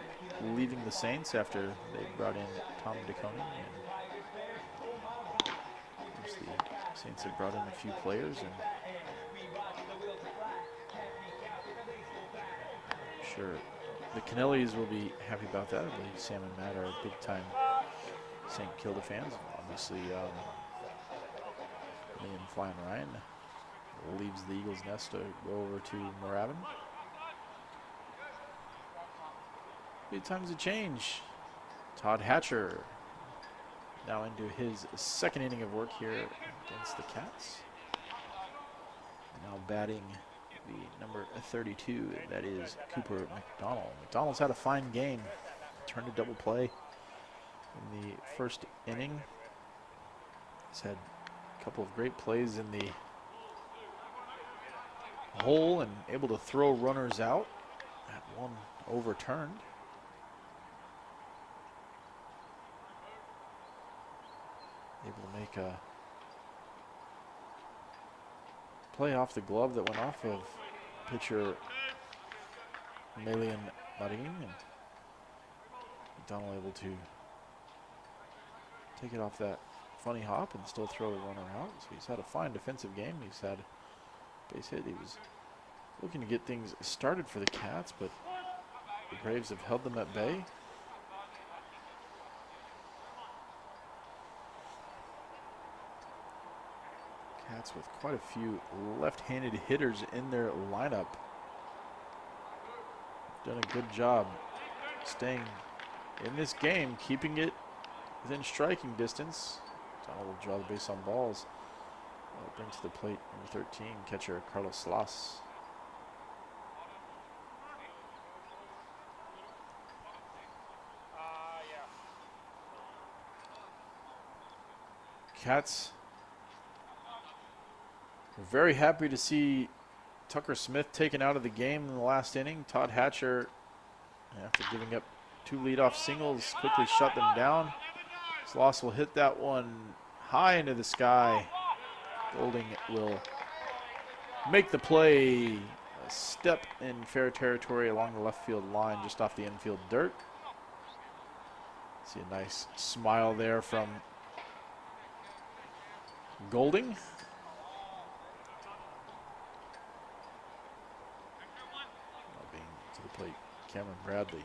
leaving the Saints after they brought in Tom DeConey. Obviously, the Saints have brought in a few players, and sure, the Kennellys will be happy about that. I believe Sam and Matt are big-time St. Kilda fans. Obviously, Liam Flying Ryan leaves the Eagles' nest to go over to Moorabbin. Big times of change. Todd Hatcher now into his 2nd inning of work here against the Cats. Now batting the number 32, that is Cooper McDonald. McDonald's had a fine game. Turned a double play in the 1st inning. He's had a couple of great plays in the hole and able to throw runners out. That one overturned. Able to make a play off the glove that went off of pitcher Malian Marin, and McDonald able to take it off that funny hop and still throw the runner out. So he's had a fine defensive game. He's had a base hit. He was looking to get things started for the Cats, but the Braves have held them at bay. Cats with quite a few left-handed hitters in their lineup. Done a good job staying in this game, keeping it within striking distance. Donald will draw the base on balls. Bring to the plate number 13, catcher Carlos Salas. Cats, we're very happy to see Tucker Smith taken out of the game in the last inning. Todd Hatcher, after giving up 2 leadoff singles, quickly shut them down. Sloss will hit that one high into the sky. Golding will make the play. A step in fair territory along the left field line, just off the infield dirt. See a nice smile there from Golding. To the plate, Cameron Bradley.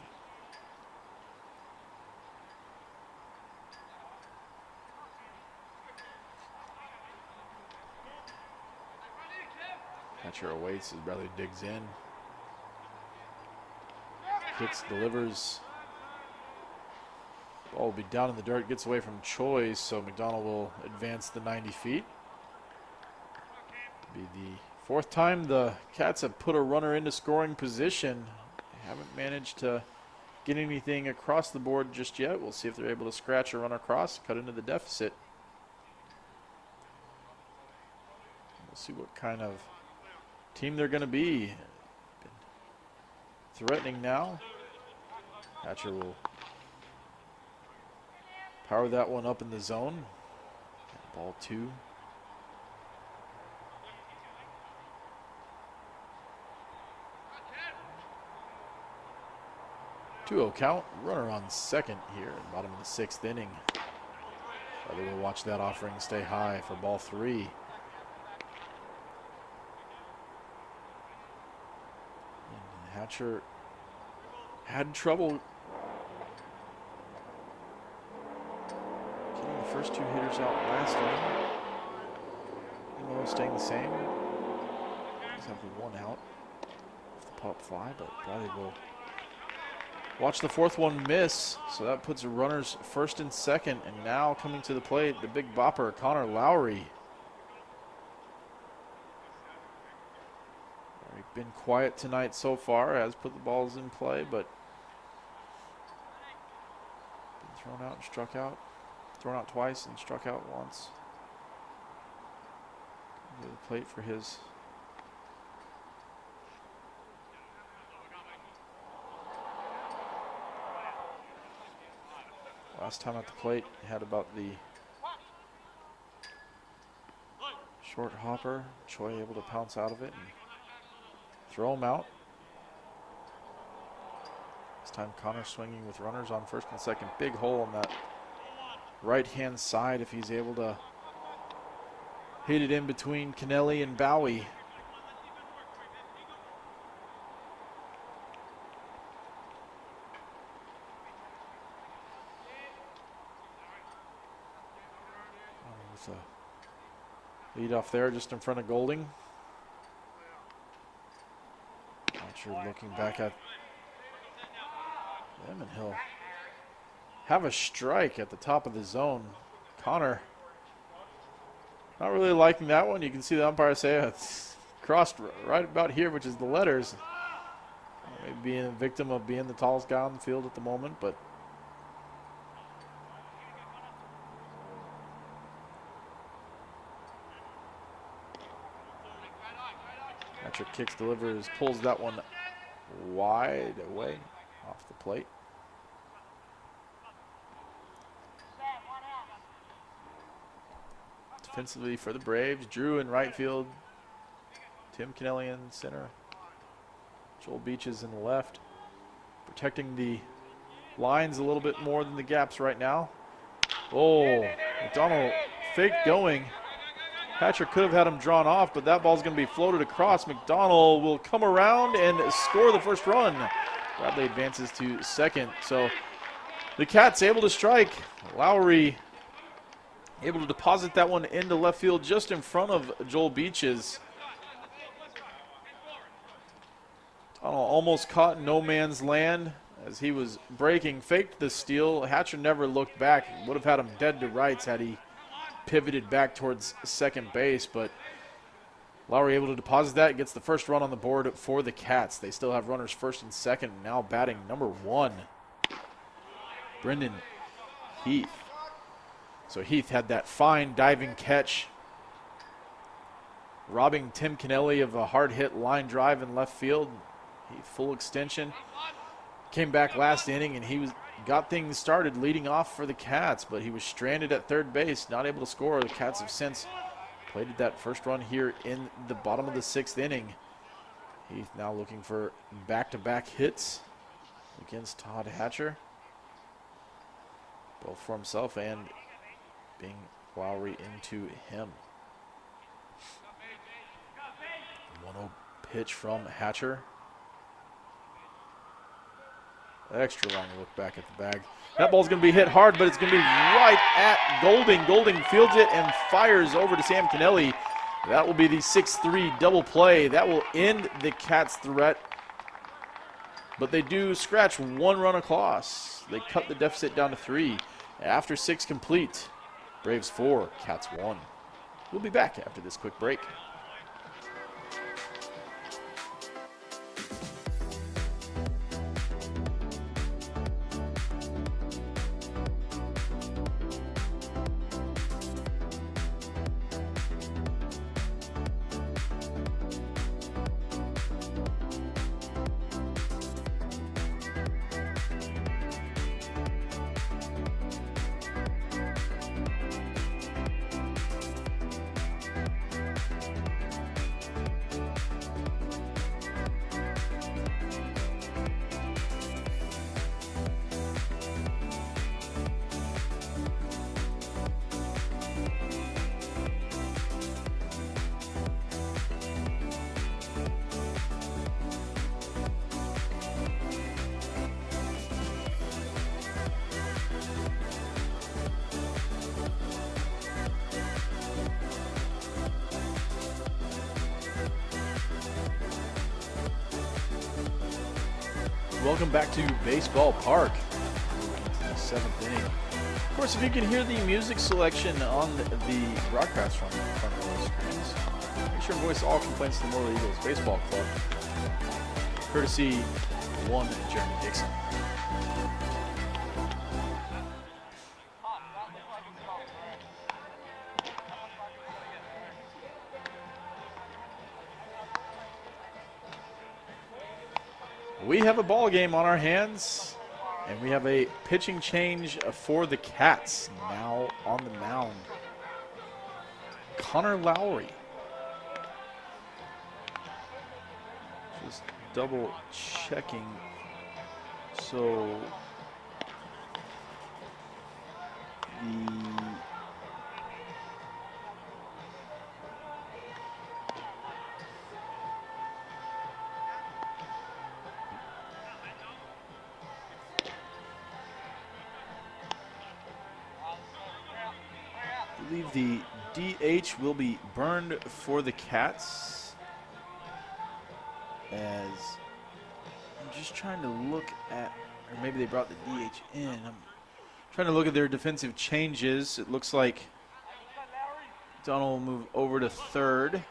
Hatcher awaits as Bradley digs in. Hits, delivers. Ball will be down in the dirt, gets away from Choi, so McDonald will advance the 90 feet. Be the fourth time the Cats have put a runner into scoring position. They haven't managed to get anything across the board just yet. We'll see if they're able to scratch a runner across, cut into the deficit. We'll see what kind of team they're going to be. Threatening now. Hatcher will power that one up in the zone. Ball 2. 2-0 count. Runner on second here in the bottom of the 6th inning. They will watch that offering stay high for ball 3. And Hatcher had trouble getting the first 2 hitters out last inning. Emo staying the same. He's have the 1 out off the pop fly, but Bradley will watch the 4th one miss. So that puts runners first and second. And now coming to the plate, the big bopper, Connor Lowry. Been quiet tonight so far, has put the balls in play, but been thrown out and struck out. Thrown out twice and struck out once. To the plate for his last time at the plate. He had about the short hopper. Choi able to pounce out of it and throw him out. This time Connor swinging with runners on first and second. Big hole on that right-hand side if he's able to hit it in between Kennelly and Bowie. With a lead off there just in front of Golding. Harcher looking back at them, and he'll have a strike at the top of the zone. Connor not really liking that one. You can see the umpire say it's crossed right about here, which is the letters. Maybe being a victim of being the tallest guy on the field at the moment, but Hatcher kicks, delivers, pulls that one wide away off the plate. Defensively for the Braves, Drew in right field, Tim Kennelly in center, Joel Beaches in the left. Protecting the lines a little bit more than the gaps right now. Oh, McDonald fake going. Hatcher could have had him drawn off, but that ball's going to be floated across. McDonald will come around and score the first run. Bradley advances to second. So the Cats able to strike. Lowry able to deposit that one into left field just in front of Joel Beaches. McDonald almost caught in no man's land as he was breaking, faked the steal. Hatcher never looked back. Would have had him dead to rights had he pivoted back towards second base, but Lowry able to deposit that, gets the first run on the board for the Cats. They still have runners first and second, now batting number 1, Brendan Heath. So Heath had that fine diving catch, robbing Tim Kennelly of a hard hit line drive in left field. He full extension. Came back last inning and he got things started leading off for the Cats, but he was stranded at third base, not able to score. The Cats have since plated that first run here in the bottom of the 6th inning. Heath now looking for back-to-back hits against Todd Hatcher, both for himself and being Lowry into him. 1-0 pitch from Hatcher. Extra long look back at the bag. That ball's going to be hit hard, but it's going to be right at Golding. Golding fields it and fires over to Sam Kennelly. That will be the 6-3 double play. That will end the Cats' threat. But they do scratch 1 run across. They cut the deficit down to 3. After 6 complete, Braves 4, Cats 1. We'll be back after this quick break. welcome back to Baseball Park. The 7th inning. Of course, if you can hear the music selection on the broadcast from in front of those screens, make sure to voice all complaints to the Motor Eagles Baseball Club, courtesy one Jeremy Dixon. We have a ball game on our hands, and we have a pitching change for the Cats. Now on the mound, Connor Lowry. Just double checking. So I believe the DH will be burned for the Cats, as I'm just trying to look at, or maybe they brought the DH in. I'm trying to look at their defensive changes. It looks like Donald will move over to third.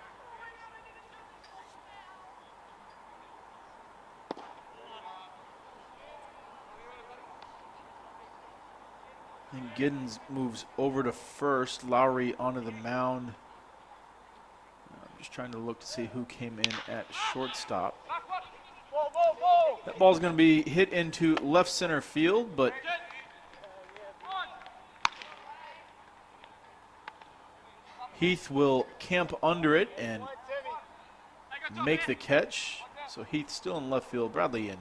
And Giddens moves over to first. Lowry onto the mound. I'm just trying to look to see who came in at shortstop. That ball's going to be hit into left center field, but Heath will camp under it and make the catch. So Heath still in left field. Bradley in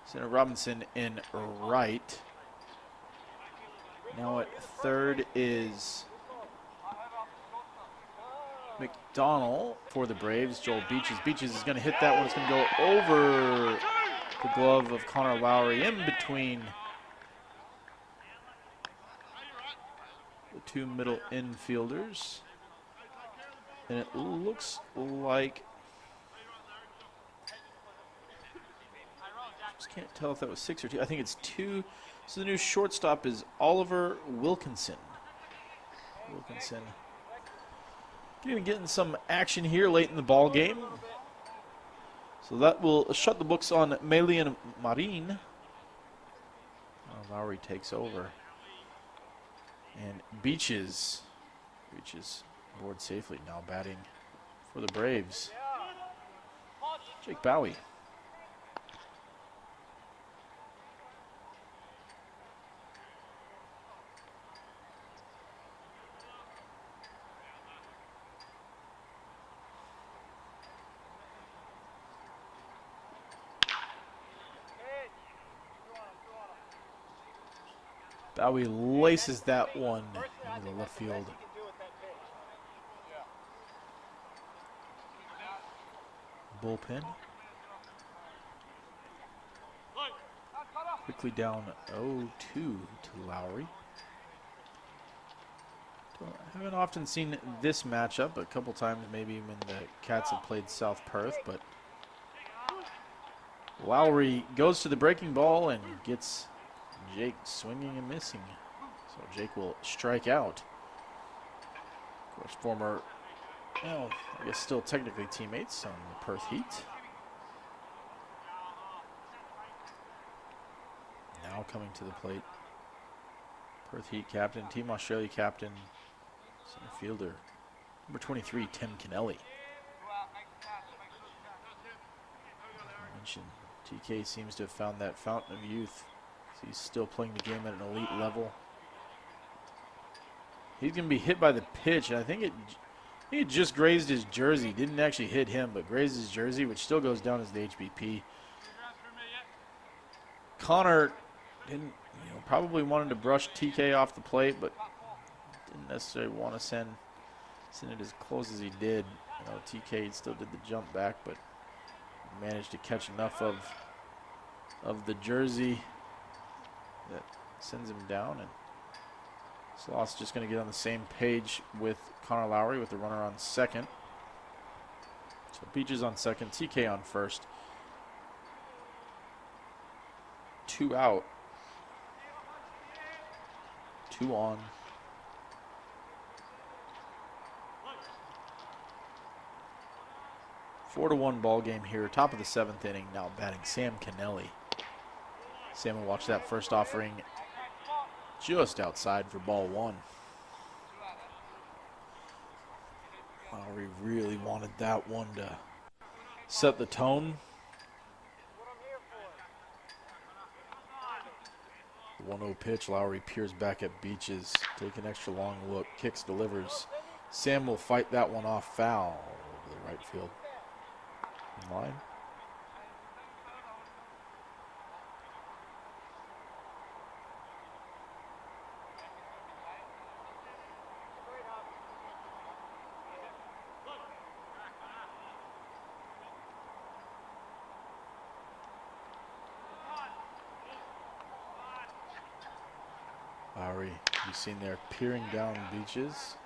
center. Robinson in right. Now at third is McDonald for the Braves. Joel Beaches. Beaches is going to hit that one. It's going to go over the glove of Connor Lowry, in between the two middle infielders. And it looks like, just can't tell if that was 6 or 2. I think it's 2. So the new shortstop is Oliver Wilkinson. Getting some action here late in the ball game. So that will shut the books on Melian Marin. Lowry takes over. And Beaches reaches board safely, now batting for the Braves. Jake Bowie. Bowie laces that one into the left field. Bullpen. Quickly down 0-2 to Lowry. Haven't often seen this matchup, a couple times maybe when the Cats have played South Perth, but Lowry goes to the breaking ball and gets Jake swinging and missing. So Jake will strike out. Of course, former, well, I guess still technically teammates on the Perth Heat. Now coming to the plate, Perth Heat captain, Team Australia captain, center fielder, number 23, Tim Kennelly. As I mentioned, TK seems to have found that fountain of youth. He's still playing the game at an elite level. He's going to be hit by the pitch, and I think it just grazed his jersey. Didn't actually hit him, but grazed his jersey, which still goes down as the HBP. Connor didn't, probably wanted to brush TK off the plate, but didn't necessarily want to send it as close as he did. TK still did the jump back, but managed to catch enough of the jersey that sends him down, and Sloth's just going to get on the same page with Connor Lowry with the runner on second. So Beaches on second, TK on first. 2 out. 2 on. Four to 1 ball game here. Top of the 7th inning. Now batting Sam Kennelly. Sam will watch that first offering just outside for ball 1. Lowry really wanted that one to set the tone. The 1-0 pitch. Lowry peers back at Beaches. Take an extra long look. Kicks, delivers. Sam will fight that one off foul over the right field line. Lowry, you've seen there peering down Beaches.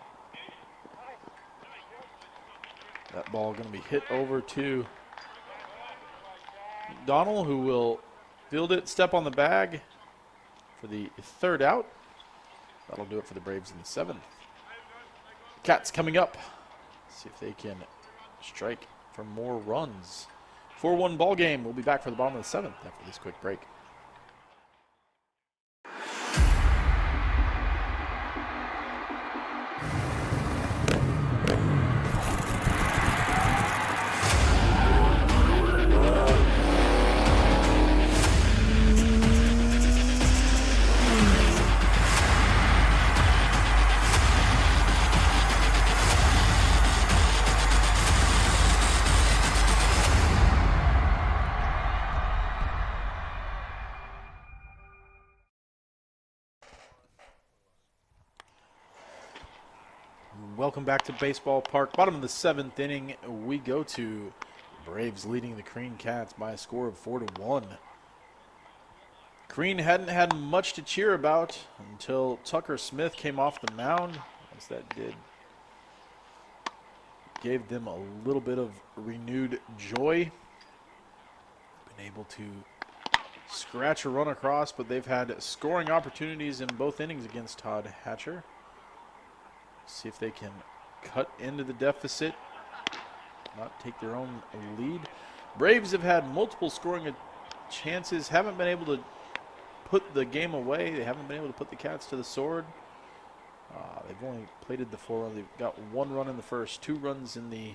That ball going to be hit over to Donald, who will field it, step on the bag for the 3rd out. That'll do it for the Braves in the 7th. Cats coming up. See if they can strike for more runs. 4-1 ball game. We'll be back for the bottom of the 7th after this quick break. Welcome back to Baseball Park. Bottom of the 7th inning, we go to Braves leading the Carine Cats by a score of 4-1. Carine hadn't had much to cheer about until Tucker Smith came off the mound. As that gave them a little bit of renewed joy. Been able to scratch a run across, but they've had scoring opportunities in both innings against Todd Hatcher. See if they can cut into the deficit, not take their own lead. Braves have had multiple scoring chances, haven't been able to put the game away. They haven't been able to put the Cats to the sword. They've only plated the 4. They've got 1 run in the first, 2 runs in the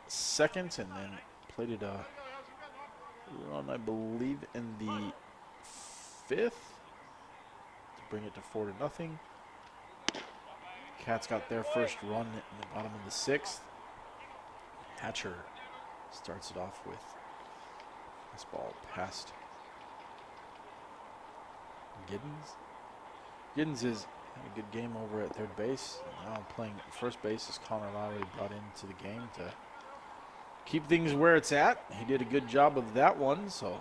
2nd, and then plated a run, I believe, in the 5th to bring it to 4-0. Cats got their first run in the bottom of the 6th. Hatcher starts it off with this ball past Giddens. Giddens has had a good game over at third base. Now playing first base is Connor Lowry, brought into the game to keep things where it's at. He did a good job of that one, so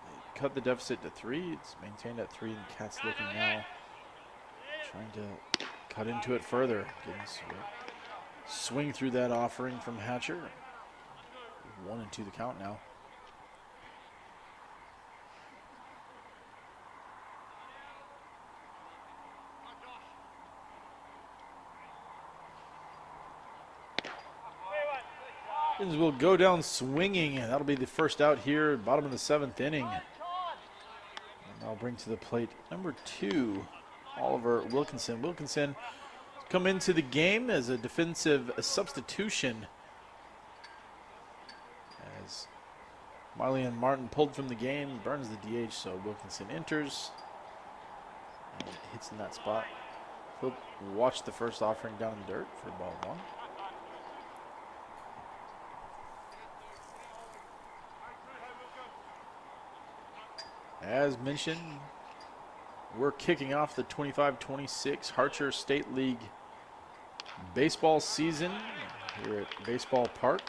they cut the deficit to 3. It's maintained at 3, and the Cats looking now trying to cut into it further. Giddens swing through that offering from Hatcher. 1-2 the count now. Giddens will go down swinging, and that'll be the first out here, bottom of the 7th inning. And I'll bring to the plate number 2, Oliver Wilkinson. Wilkinson come into the game as a defensive substitution as Marley and Martin pulled from the game, burns the DH, so Wilkinson enters and hits in that spot. He'll watch the first offering down in the dirt for ball 1. As mentioned, we're kicking off the 25-26 Harcher State League baseball season here at Baseball Park.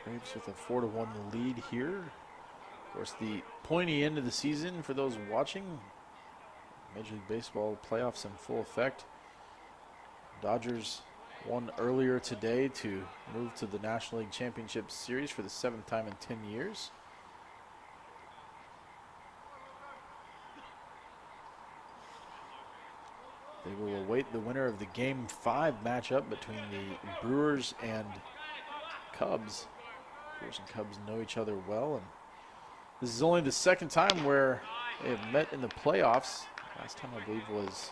Braves with a 4-1 lead here. Of course, the pointy end of the season for those watching. Major League Baseball playoffs in full effect. Dodgers Won earlier today to move to the National League Championship Series for the 7th time in 10 years. They will await the winner of the Game 5 matchup between the Brewers and Cubs. Brewers and Cubs know each other well, and this is only the 2nd time where they have met in the playoffs. Last time, I believe, was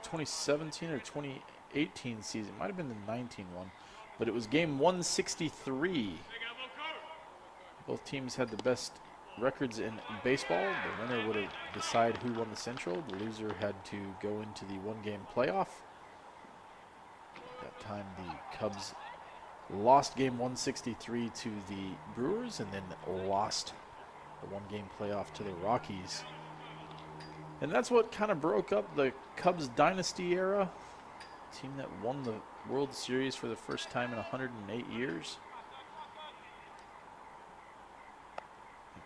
2017 or 2018 season. Might have been the 19 one, but it was game 163. Both teams had the best records in baseball. The winner would have decided who won the Central. The loser had to go into the one-game playoff. At that time, the Cubs lost game 163 to the Brewers and then lost the one-game playoff to the Rockies. And that's what kind of broke up the Cubs dynasty era. Team that won the World Series for the first time in 108 years.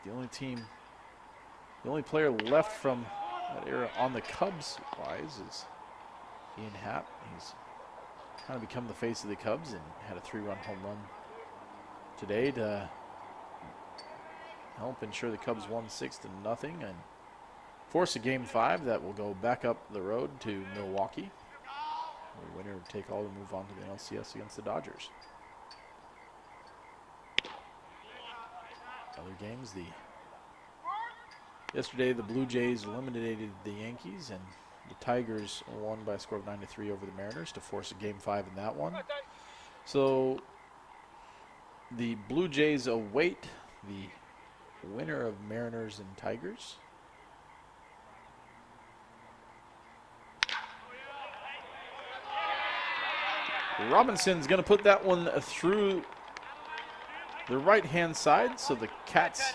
The only player left from that era on the Cubs wise is Ian Happ. He's kind of become the face of the Cubs and had a 3-run home run today to help ensure the Cubs won 6-0 and force a Game 5 that will go back up the road to Milwaukee. The winner will take all to move on to the LCS against the Dodgers. Other games, yesterday the Blue Jays eliminated the Yankees, and the Tigers won by a score of 9-3 over the Mariners to force a Game 5 in that one. So the Blue Jays await the winner of Mariners and Tigers. Robinson's going to put that one through the right-hand side, so the Cats,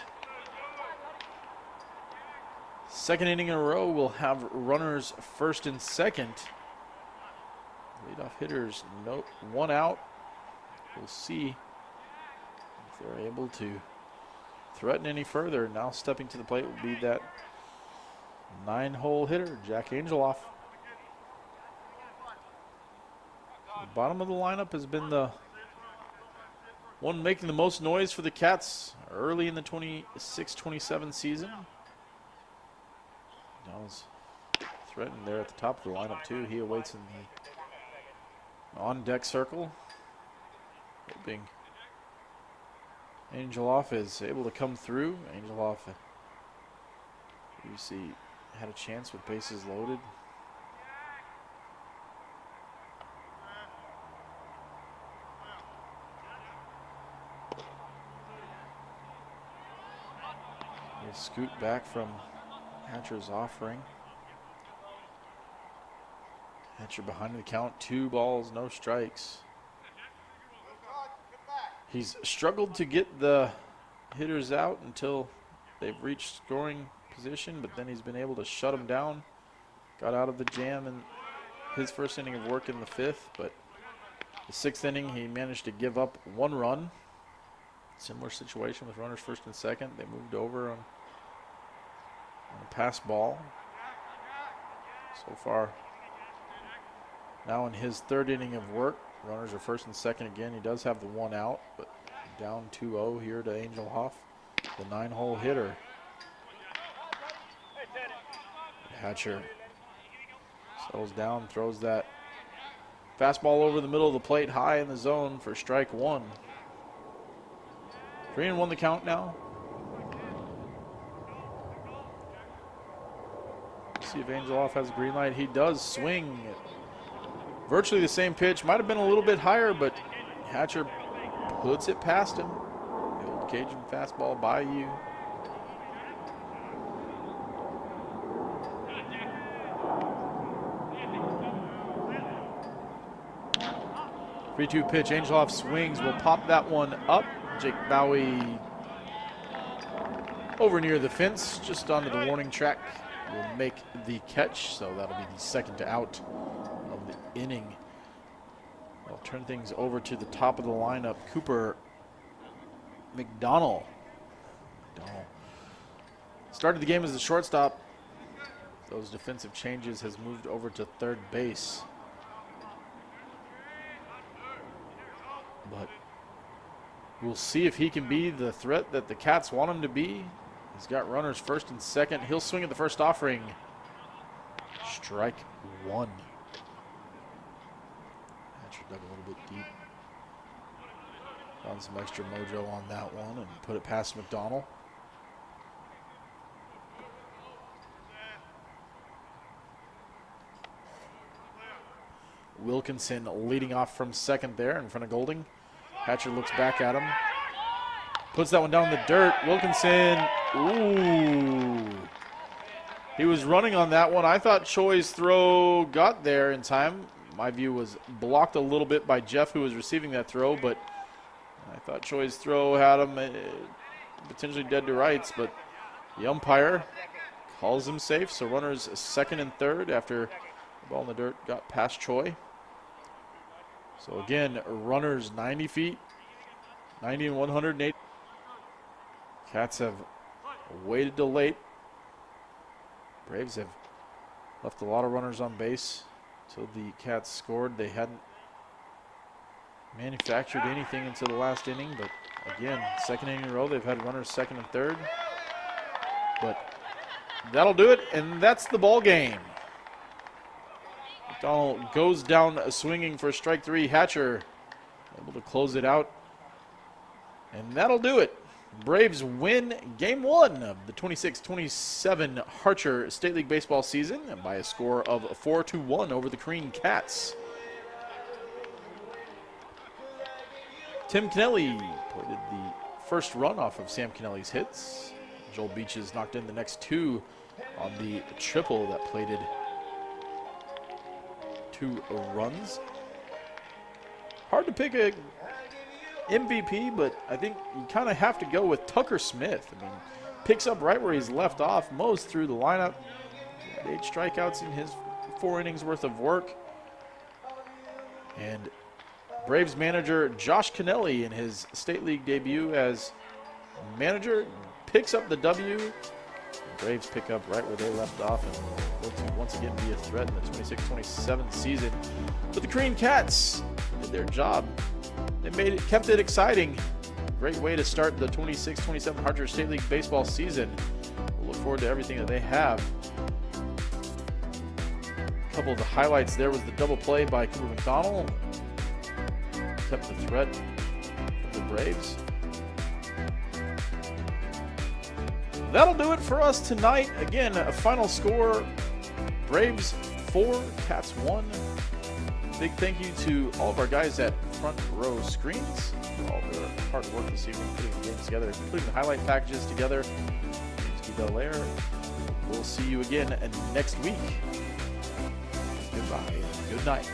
second inning in a row, will have runners first and second. Leadoff hitters, one out. We'll see if they're able to threaten any further. Now stepping to the plate will be that 9-hole hitter, Jack Angeloff. The bottom of the lineup has been the one making the most noise for the Cats early in the 26-27 season. Donald's threatened there at the top of the lineup too. He awaits in the on-deck circle, hoping Angeloff is able to come through. Angeloff, you see, had a chance with bases loaded. Scoot back from Hatcher's offering. Hatcher behind the count, 2 balls, no strikes. He's struggled to get the hitters out until they've reached scoring position, but then he's been able to shut them down. Got out of the jam in his first inning of work in the 5th, but the 6th inning he managed to give up 1 run. Similar situation with runners first and second. They moved over on a pass ball. So far, now in his 3rd inning of work, runners are first and second again. He does have the 1 out, but down 2-0 here to Angeloff, the 9-hole hitter. Hatcher settles down, throws that fastball over the middle of the plate, high in the zone for strike 1. 3-1 the count now. See if Angeloff has a green light. He does swing at virtually the same pitch. Might have been a little bit higher, but Hatcher puts it past him. The old Cajun fastball by you. Three-two pitch. Angeloff swings. Will pop that one up. Jake Bowie over near the fence, just onto the warning track. Will make the catch, so that'll be the 2nd out of the inning. I'll turn things over to the top of the lineup. Cooper McDonald started the game as the shortstop. those defensive changes, has moved over to third base. But we'll see if he can be the threat that the Cats want him to be. He's got runners first and second. He'll swing at the first offering. Strike one. Hatcher dug a little bit deep. Found some extra mojo on that one and put it past McDonald. Wilkinson leading off from second there in front of Golding. Hatcher looks back at him. Puts that one down in the dirt. Wilkinson, ooh. He was running on that one. I thought Choi's throw got there in time. My view was blocked a little bit by Jeff, who was receiving that throw, but I thought Choi's throw had him potentially dead to rights, but the umpire calls him safe. So runners second and third after the ball in the dirt got past Choi. So again, runners 90 feet, 90 and 108. Cats have waited till late. Braves have left a lot of runners on base until the Cats scored. They hadn't manufactured anything until the last inning, but again, second inning in a row, they've had runners second and third. But that'll do it, and that's the ball game. McDonald goes down swinging for strike three. Hatcher able to close it out, and that'll do it. Braves win game one of the 26-27 Harcher State League baseball season by a score of 4-1 over the Carine Cats. Tim Kennelly plated the first run off of Sam Kennelly's hits. Joel Beaches knocked in the next two on the triple that plated 2 runs. Hard to pick a MVP, but I think you kind of have to go with Tucker Smith. I mean, picks up right where he's left off, mows through the lineup. 8 strikeouts in his 4 innings worth of work. And Braves manager Josh Kennelly in his State League debut as manager picks up the W. The Braves pick up right where they left off and look to once again be a threat in the 26-27 season. But the Carine Cats did their job. They kept it exciting. Great way to start the 26-27 Harcher State League baseball season. We'll look forward to everything that they have. A couple of the highlights there was the double play by Cooper McDonald. Kept the threat for the Braves. That'll do it for us tonight. Again, a final score, Braves 4, Cats 1. Big thank you to all of our guys at Front Row Screens for all their hard work this evening, putting the games together, putting the highlight packages together. Steve Belair. We'll see you again next week. Goodbye and good night.